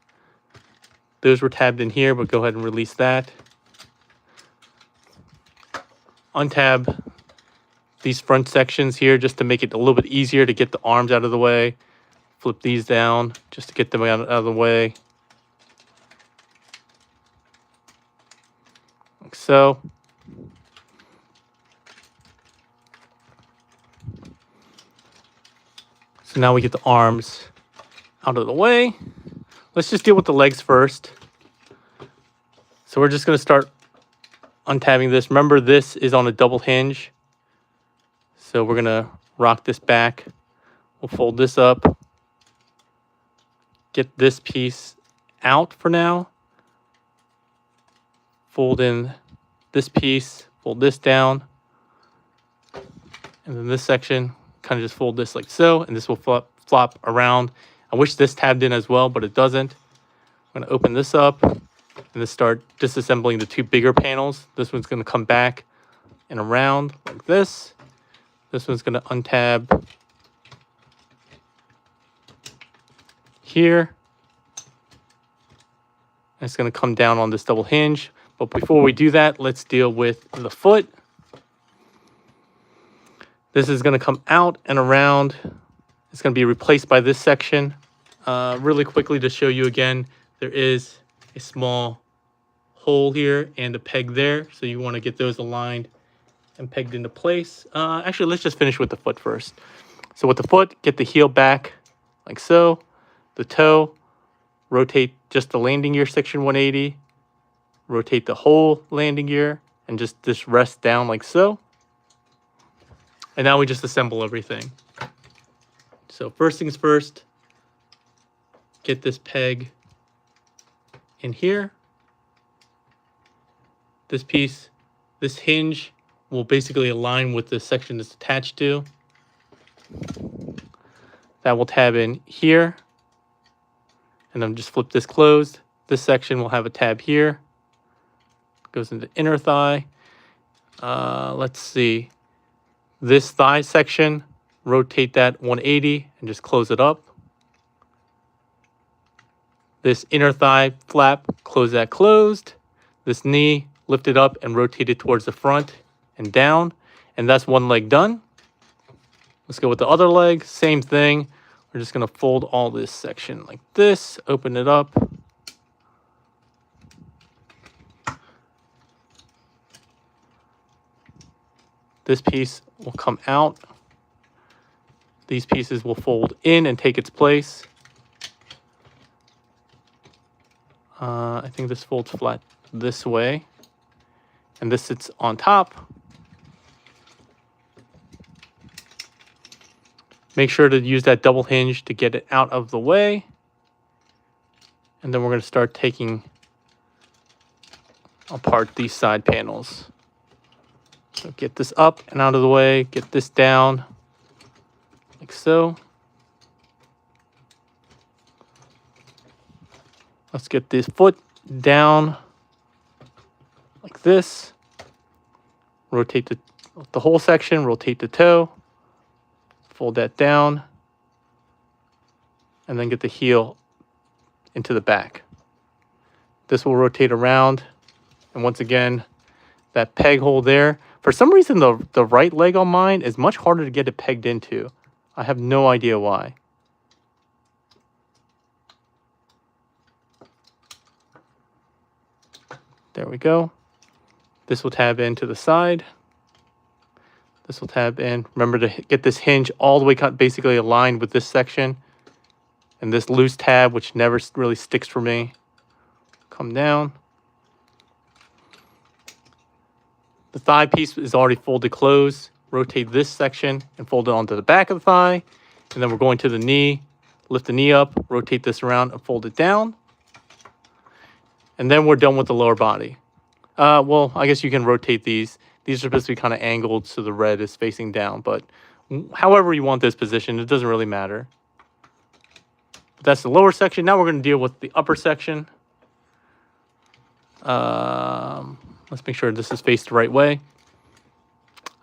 Those were tabbed in here, but go ahead and release that. Untab these front sections here just to make it a little bit easier to get the arms out of the way. Flip these down just to get them out of the way. Like so. So now we get the arms out of the way. Let's just deal with the legs first. So we're just going to start untabbing this. Remember, this is on a double hinge. So we're going to rock this back. We'll fold this up. Get this piece out for now. Fold in this piece. Fold this down. And then this section, kind of just fold this like so. And this will flop around. I wish this tabbed in as well, but it doesn't. I'm going to open this up and then start disassembling the two bigger panels. This one's going to come back and around like this. This one's going to untab here. And it's going to come down on this double hinge. But before we do that, let's deal with the foot. This is going to come out and around. It's going to be replaced by this section. Really quickly to show you again, there is a small hole here and a peg there. So you want to get those aligned and pegged into place. Actually, let's just finish with the foot first. So with the foot, get the heel back like so. The toe, rotate just the landing gear section 180. Rotate the whole landing gear and just rest down like so. And now we just assemble everything. So first things first, get this peg in here. This piece, this hinge will basically align with the section it's attached to. That will tab in here. And then just flip this closed. This section will have a tab here. Goes into inner thigh. Let's see. This thigh section, rotate that 180 and just close it up. This inner thigh flap, close that closed. This knee, lift it up and rotate it towards the front and down. And that's one leg done. Let's go with the other leg. Same thing. We're just going to fold all this section like this, open it up. This piece will come out. These pieces will fold in and take its place. I think this folds flat this way. And this sits on top. Make sure to use that double hinge to get it out of the way. And then we're going to start taking apart these side panels. So get this up and out of the way, get this down like so. Let's get this foot down like this. Rotate the whole section, rotate the toe, fold that down, and then get the heel into the back. This will rotate around, and once again, that peg hole there. For some reason, the right leg on mine is much harder to get it pegged into. I have no idea why. There we go. This will tab into the side. This will tab in. Remember to get this hinge all the way basically aligned with this section. And this loose tab, which never really sticks for me. Come down. The thigh piece is already folded closed. Rotate this section and fold it onto the back of the thigh. And then we're going to the knee. Lift the knee up, rotate this around and fold it down. And then we're done with the lower body. Well, I guess you can rotate these. These are supposed to be kind of angled so the red is facing down. But however you want this position, it doesn't really matter. But that's the lower section. Now we're going to deal with the upper section. Let's make sure this is faced the right way.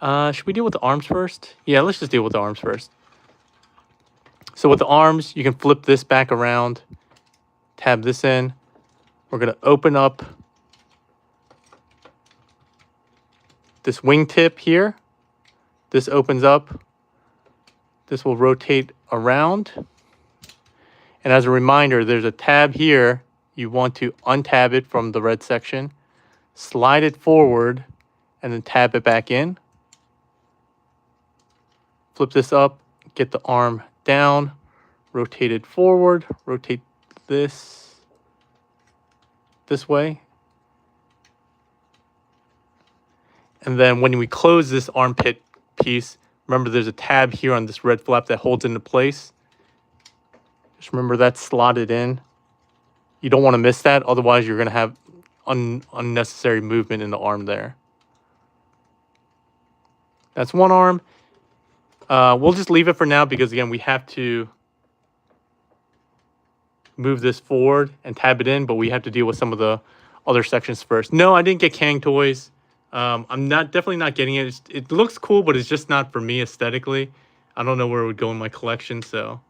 Should we deal with the arms first? Yeah, let's just deal with the arms first. So with the arms, you can flip this back around, tab this in. We're going to open up this wingtip here. This opens up. This will rotate around. And as a reminder, there's a tab here. You want to untab it from the red section, slide it forward, and then tab it back in. Flip this up, get the arm down, rotate it forward, rotate this way. And then when we close this armpit piece, remember there's a tab here on this red flap that holds into place. Just remember that's slotted in. You don't want to miss that, otherwise you're going to have unnecessary movement in the arm there. That's one arm. We'll just leave it for now because, again, we have to move this forward and tab it in, but we have to deal with some of the other sections first. No, I didn't get Kang toys. I'm definitely not getting it. It looks cool, but it's just not for me aesthetically. I don't know where it would go in my collection, so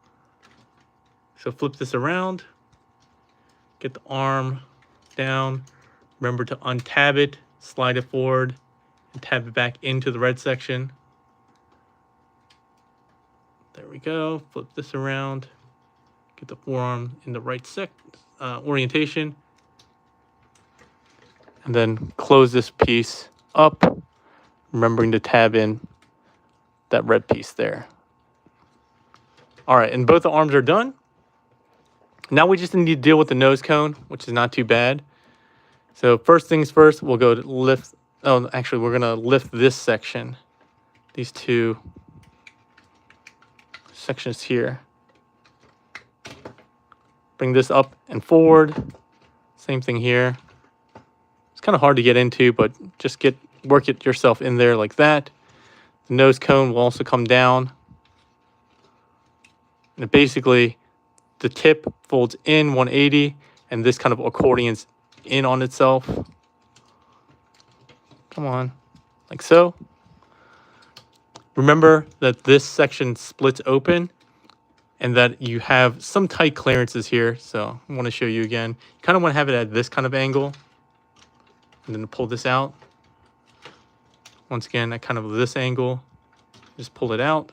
flip this around. Get the arm down. Remember to untab it, slide it forward, and tab it back into the red section. There we go. Flip this around. Get the forearm in the right orientation. And then close this piece up, remembering to tab in that red piece there. All right, and both the arms are done. Now we just need to deal with the nose cone, which is not too bad. So first things first, we'll go to lift. Oh, actually, we're going to lift this section. These two sections here. Bring this up and forward. Same thing here. It's kind of hard to get into, but just work it yourself in there like that. The nose cone will also come down. And basically, the tip folds in 180, and this kind of accordions in on itself. Come on, like so. Remember that this section splits open and that you have some tight clearances here. So I want to show you again. You kind of want to have it at this kind of angle. And then pull this out. Once again, at kind of this angle. Just pull it out.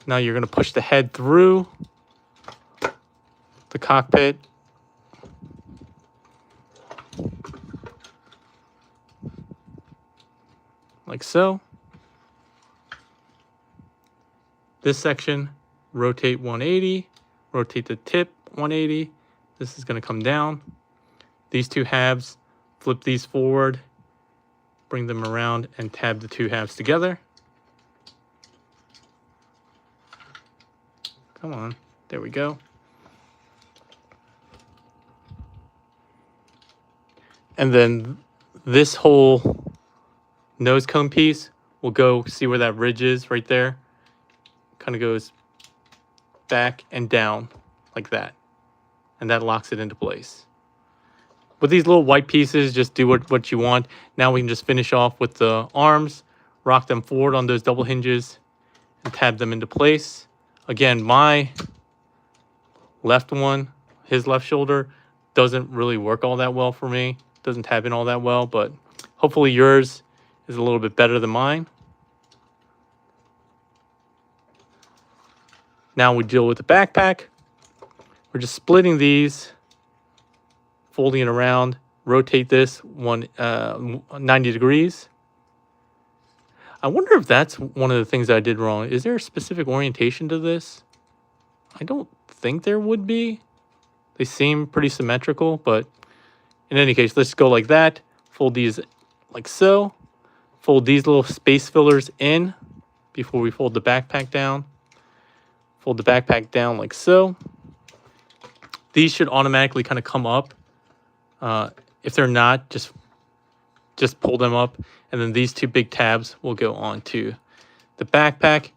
Now you're going to push the head through the cockpit. Like so. This section, rotate 180, rotate the tip 180. This is going to come down. These two halves, flip these forward, bring them around, and tab the two halves together. Come on, there we go. And then this whole nose cone piece will go, see where that ridge is right there? Kind of goes back and down like that. And that locks it into place. With these little white pieces, just do what you want. Now we can just finish off with the arms, rock them forward on those double hinges, and tab them into place. Again, my left one, his left shoulder, doesn't really work all that well for me. Doesn't tab in all that well, but hopefully yours is a little bit better than mine. Now we deal with the backpack. We're just splitting these, folding it around, rotate this 90 degrees. I wonder if that's one of the things that I did wrong. Is there a specific orientation to this? I don't think there would be. They seem pretty symmetrical, but in any case, let's go like that. Fold these like so. Fold these little space fillers in before we fold the backpack down. Fold the backpack down like so. These should automatically kind of come up. If they're not, just pull them up. And then these two big tabs will go onto the backpack.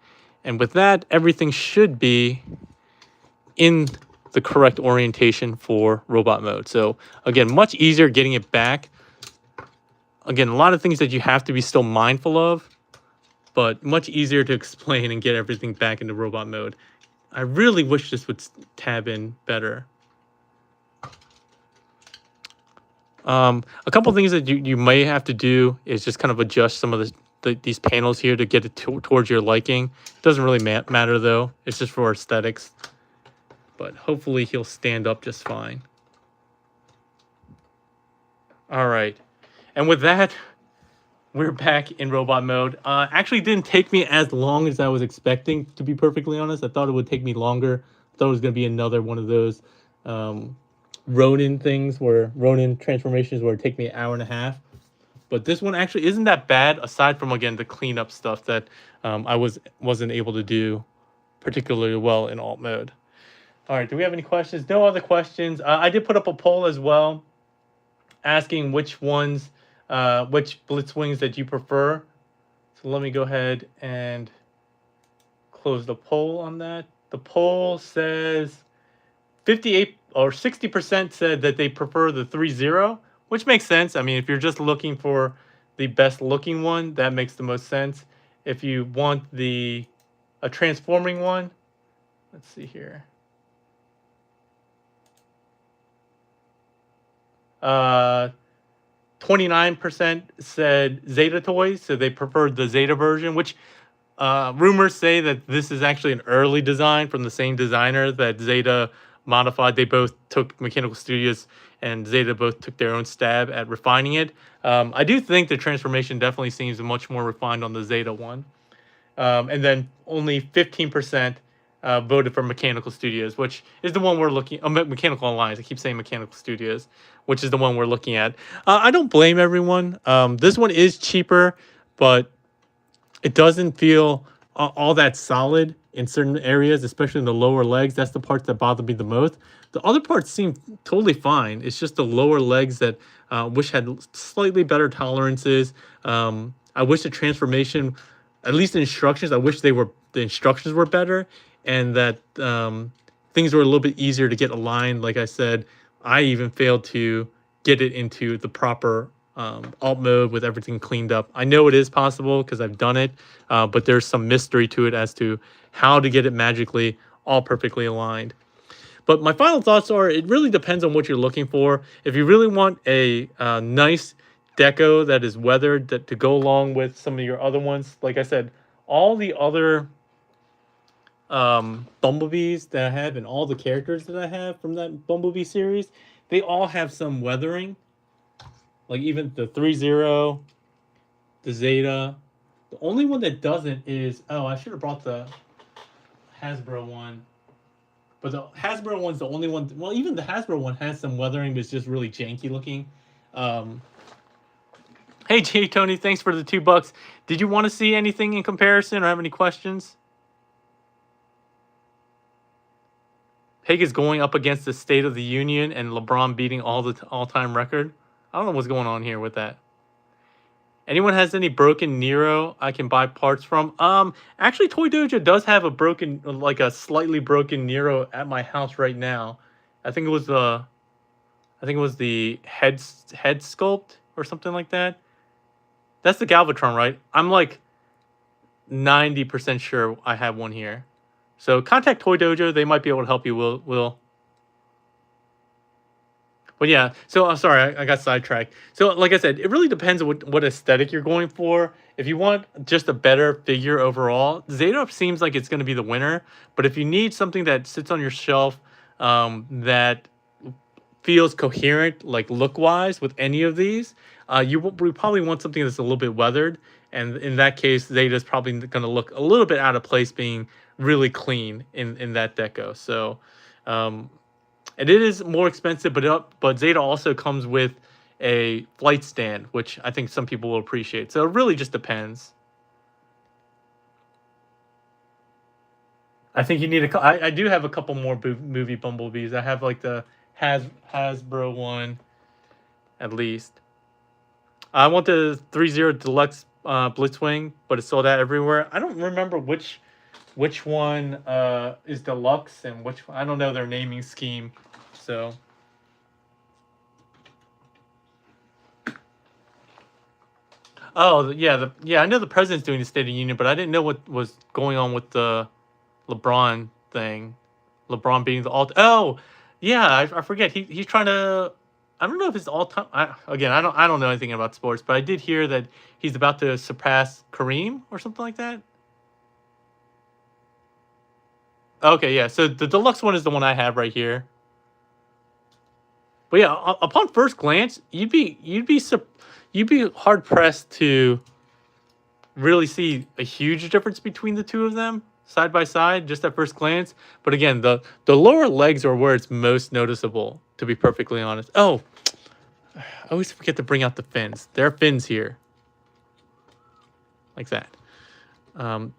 And with that, everything should be in the correct orientation for robot mode. So again, much easier getting it back. Again, a lot of things that you have to be still mindful of, but much easier to explain and get everything back into robot mode. I really wish this would tab in better. A couple things that you may have to do is just kind of adjust some of these panels here to get it towards your liking. It doesn't really matter though. It's just for aesthetics. But hopefully he'll stand up just fine. All right. And with that, we're back in robot mode. Actually didn't take me as long as I was expecting, to be perfectly honest. I thought it would take me longer. I thought it was going to be another one of those Ronin things, where Ronin transformations where it take me an hour and a half. But this one actually isn't that bad, aside from, again, the cleanup stuff that I wasn't able to do particularly well in alt mode. All right, do we have any questions? No other questions. I did put up a poll as well, asking which ones, which Blitzwings that you prefer. So let me go ahead and close the poll on that. The poll says 58 or 60% said that they prefer the 3.0, which makes sense. I mean, if you're just looking for the best looking one, that makes the most sense. If you want a transforming one, let's see here. 29% said Zeta toys, so they preferred the Zeta version, which rumors say that this is actually an early design from the same designer that Zeta modified. They both took Mechanical Studios and Zeta both took their own stab at refining it. I do think the transformation definitely seems much more refined on the Zeta one. And then only 15% voted for Mechanical Studios, which is the one we're looking at. Mechanical Alliance, I keep saying Mechanical Studios, which is the one we're looking at. I don't blame everyone. This one is cheaper, but it doesn't feel all that solid in certain areas, especially in the lower legs. That's the parts that bother me the most. The other parts seem totally fine. It's just the lower legs that wish had slightly better tolerances. I wish the transformation, at least the instructions, I wish the instructions were better, and that things were a little bit easier to get aligned. Like I said, I even failed to get it into the proper alt mode with everything cleaned up. I know it is possible because I've done it, but there's some mystery to it as to how to get it magically all perfectly aligned. But my final thoughts are, it really depends on what you're looking for. If you really want a nice deco that is weathered to go along with some of your other ones, like I said, all the other Bumblebees that I have and all the characters that I have from that Bumblebee series, they all have some weathering. Like even the 3-0, the Zeta. The only one that doesn't is, oh, I should have brought the Hasbro one. But the Hasbro one's the only one. Well, even the Hasbro one has some weathering, but it's just really janky looking. Hey, J Tony, thanks for the $2. Did you want to see anything in comparison or have any questions? Paik is going up against the State of the Union and LeBron beating all-time record. I don't know what's going on here with that. Anyone has any broken Nero I can buy parts from? Actually, Toy Dojo does have a broken, like a slightly broken Nero at my house right now. I think it was the head sculpt or something like that. That's the Galvatron, right? I'm like 90% sure I have one here. So contact Toy Dojo. They might be able to help you, Will. But yeah, so I'm sorry, I got sidetracked. So like I said, it really depends on what aesthetic you're going for. If you want just a better figure overall, Zeta seems like it's going to be the winner. But if you need something that sits on your shelf that feels coherent, like look-wise, with any of these, you probably want something that's a little bit weathered. And in that case, Zeta's probably going to look a little bit out of place being really clean in that deco. So... and it is more expensive, but Zeta also comes with a flight stand, which I think some people will appreciate. So it really just depends. I think you need I do have a couple more movie Bumblebees. I have like the Hasbro one, at least. I want the 3-0 Deluxe Blitzwing, but it's sold out everywhere. I don't remember which one is deluxe and which I don't know their naming scheme. So yeah, I know the president's doing the State of the Union, but I didn't know what was going on with the LeBron thing. LeBron being the alt. Oh, yeah, I forget. He's trying to. I don't know if it's all time. I don't know anything about sports, but I did hear that he's about to surpass Kareem or something like that. Okay, yeah. So the deluxe one is the one I have right here. But yeah, upon first glance, you'd be hard pressed to really see a huge difference between the two of them side by side, just at first glance. But again, the lower legs are where it's most noticeable, to be perfectly honest. Oh, I always forget to bring out the fins. There are fins here, like that. But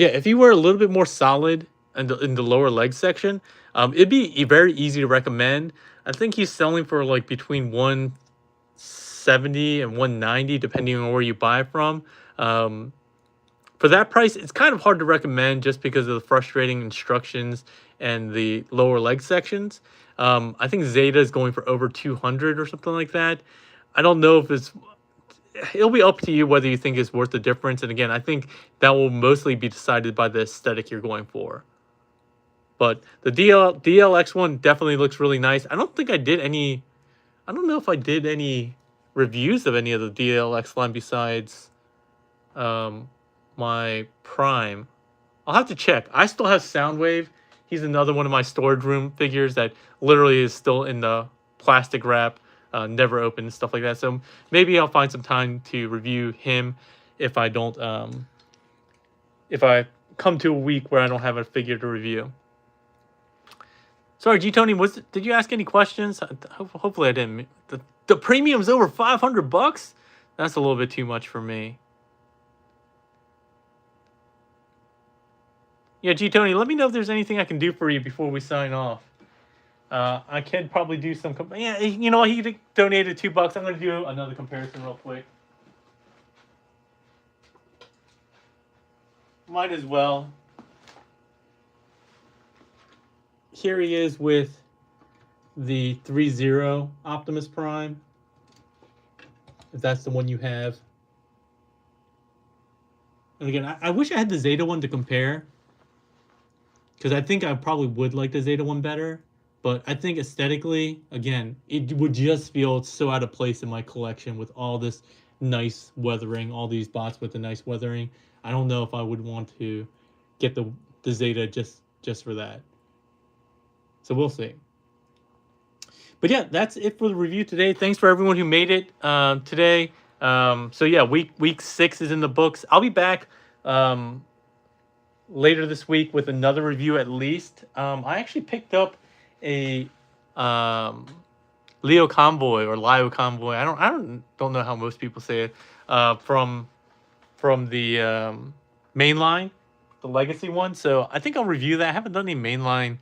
yeah, if you were a little bit more solid in the lower leg section, it'd be very easy to recommend. I think he's selling for like between 170 and 190, depending on where you buy from. For that price, it's kind of hard to recommend just because of the frustrating instructions and the lower leg sections. I think Zeta is going for over 200 or something like that. I don't know if it'll be up to you whether you think it's worth the difference. And again, I think that will mostly be decided by the aesthetic you're going for. But the DLX one definitely looks really nice. I don't know if I did any reviews of any of the DLX line besides my Prime. I'll have to check. I still have Soundwave. He's another one of my storage room figures that literally is still in the plastic wrap, never opened, stuff like that. So maybe I'll find some time to review him if I don't, if I come to a week where I don't have a figure to review. Sorry, G Tony, did you ask any questions? Hopefully I didn't. The premium's over $500. That's a little bit too much for me. Yeah, G Tony, let me know if there's anything I can do for you before we sign off. I can probably do some. Yeah, you know what? He donated $2. I'm going to do another comparison real quick. Might as well. Here he is with the 3-0 Optimus Prime. If that's the one you have. And again, I wish I had the Zeta one to compare. Because I think I probably would like the Zeta one better. But I think aesthetically, again, it would just feel so out of place in my collection with all this nice weathering, all these bots with the nice weathering. I don't know if I would want to get the Zeta just for that. So we'll see. But yeah, that's it for the review today. Thanks for everyone who made it today. So yeah, week 6 is in the books. I'll be back later this week with another review at least. I actually picked up a Leo Convoy or Lio Convoy. I don't know how most people say it. From the mainline, the legacy one. So I think I'll review that. I haven't done any mainline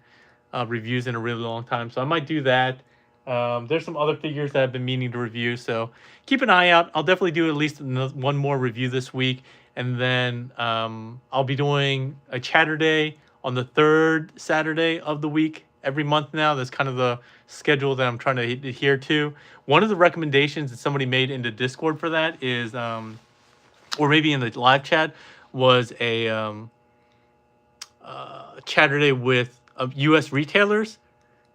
reviews in a really long time, so I might do that. There's some other figures that I've been meaning to review, so keep an eye out. I'll definitely do at least one more review this week, and then I'll be doing a chatter day on the 3rd Saturday of the week every month now. That's kind of the schedule that I'm trying to adhere to. One of the recommendations that somebody made into Discord for that is, or maybe in the live chat, was a chatter day with U.S. retailers.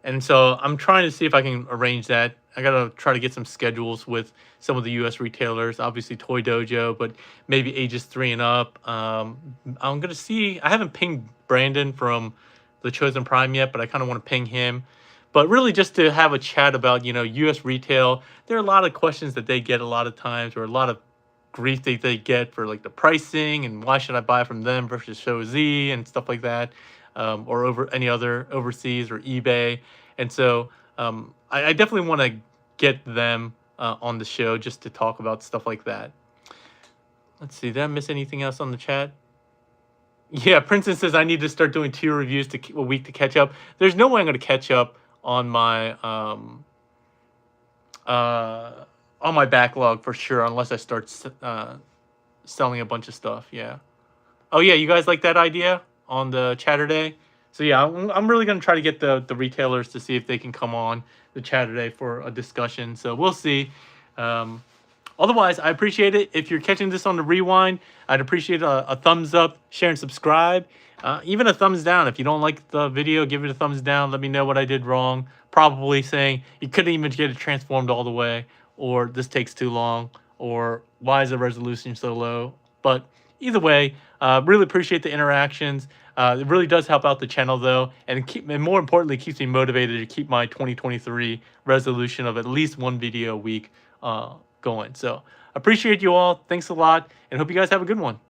And so I'm trying to see if I can arrange that. I got to try to get some schedules with some of the U.S. retailers, obviously Toy Dojo, but maybe ages 3 and up. I'm going to see. I haven't pinged Brandon from the Chosen Prime yet, but I kind of want to ping him. But really just to have a chat about, U.S. retail. There are a lot of questions that they get a lot of times, or a lot of grief that they get for like the pricing and why should I buy from them versus Show Z and stuff like that. Or over any other overseas or eBay. And so I definitely want to get them on the show just to talk about stuff like that. Let's see, did I miss anything else on the chat? Yeah, Princess says I need to start doing 2 reviews a week to catch up. There's no way I'm going to catch up on my backlog for sure, unless I start selling a bunch of stuff. Yeah. Oh yeah, you guys like that idea on the chatter day? So yeah, I'm really gonna try to get the retailers to see if they can come on the chatter day for a discussion. So we'll see. Otherwise, I appreciate it. If you're catching this on the rewind, I'd appreciate a thumbs up, share, and subscribe. Even a thumbs down. If you don't like the video, give it a thumbs down. Let me know what I did wrong. Probably saying you couldn't even get it transformed all the way, or this takes too long, or why is the resolution so low? But either way, really appreciate the interactions. It really does help out the channel, though, and more importantly, keeps me motivated to keep my 2023 resolution of at least 1 video a week going. So appreciate you all. Thanks a lot, and hope you guys have a good one.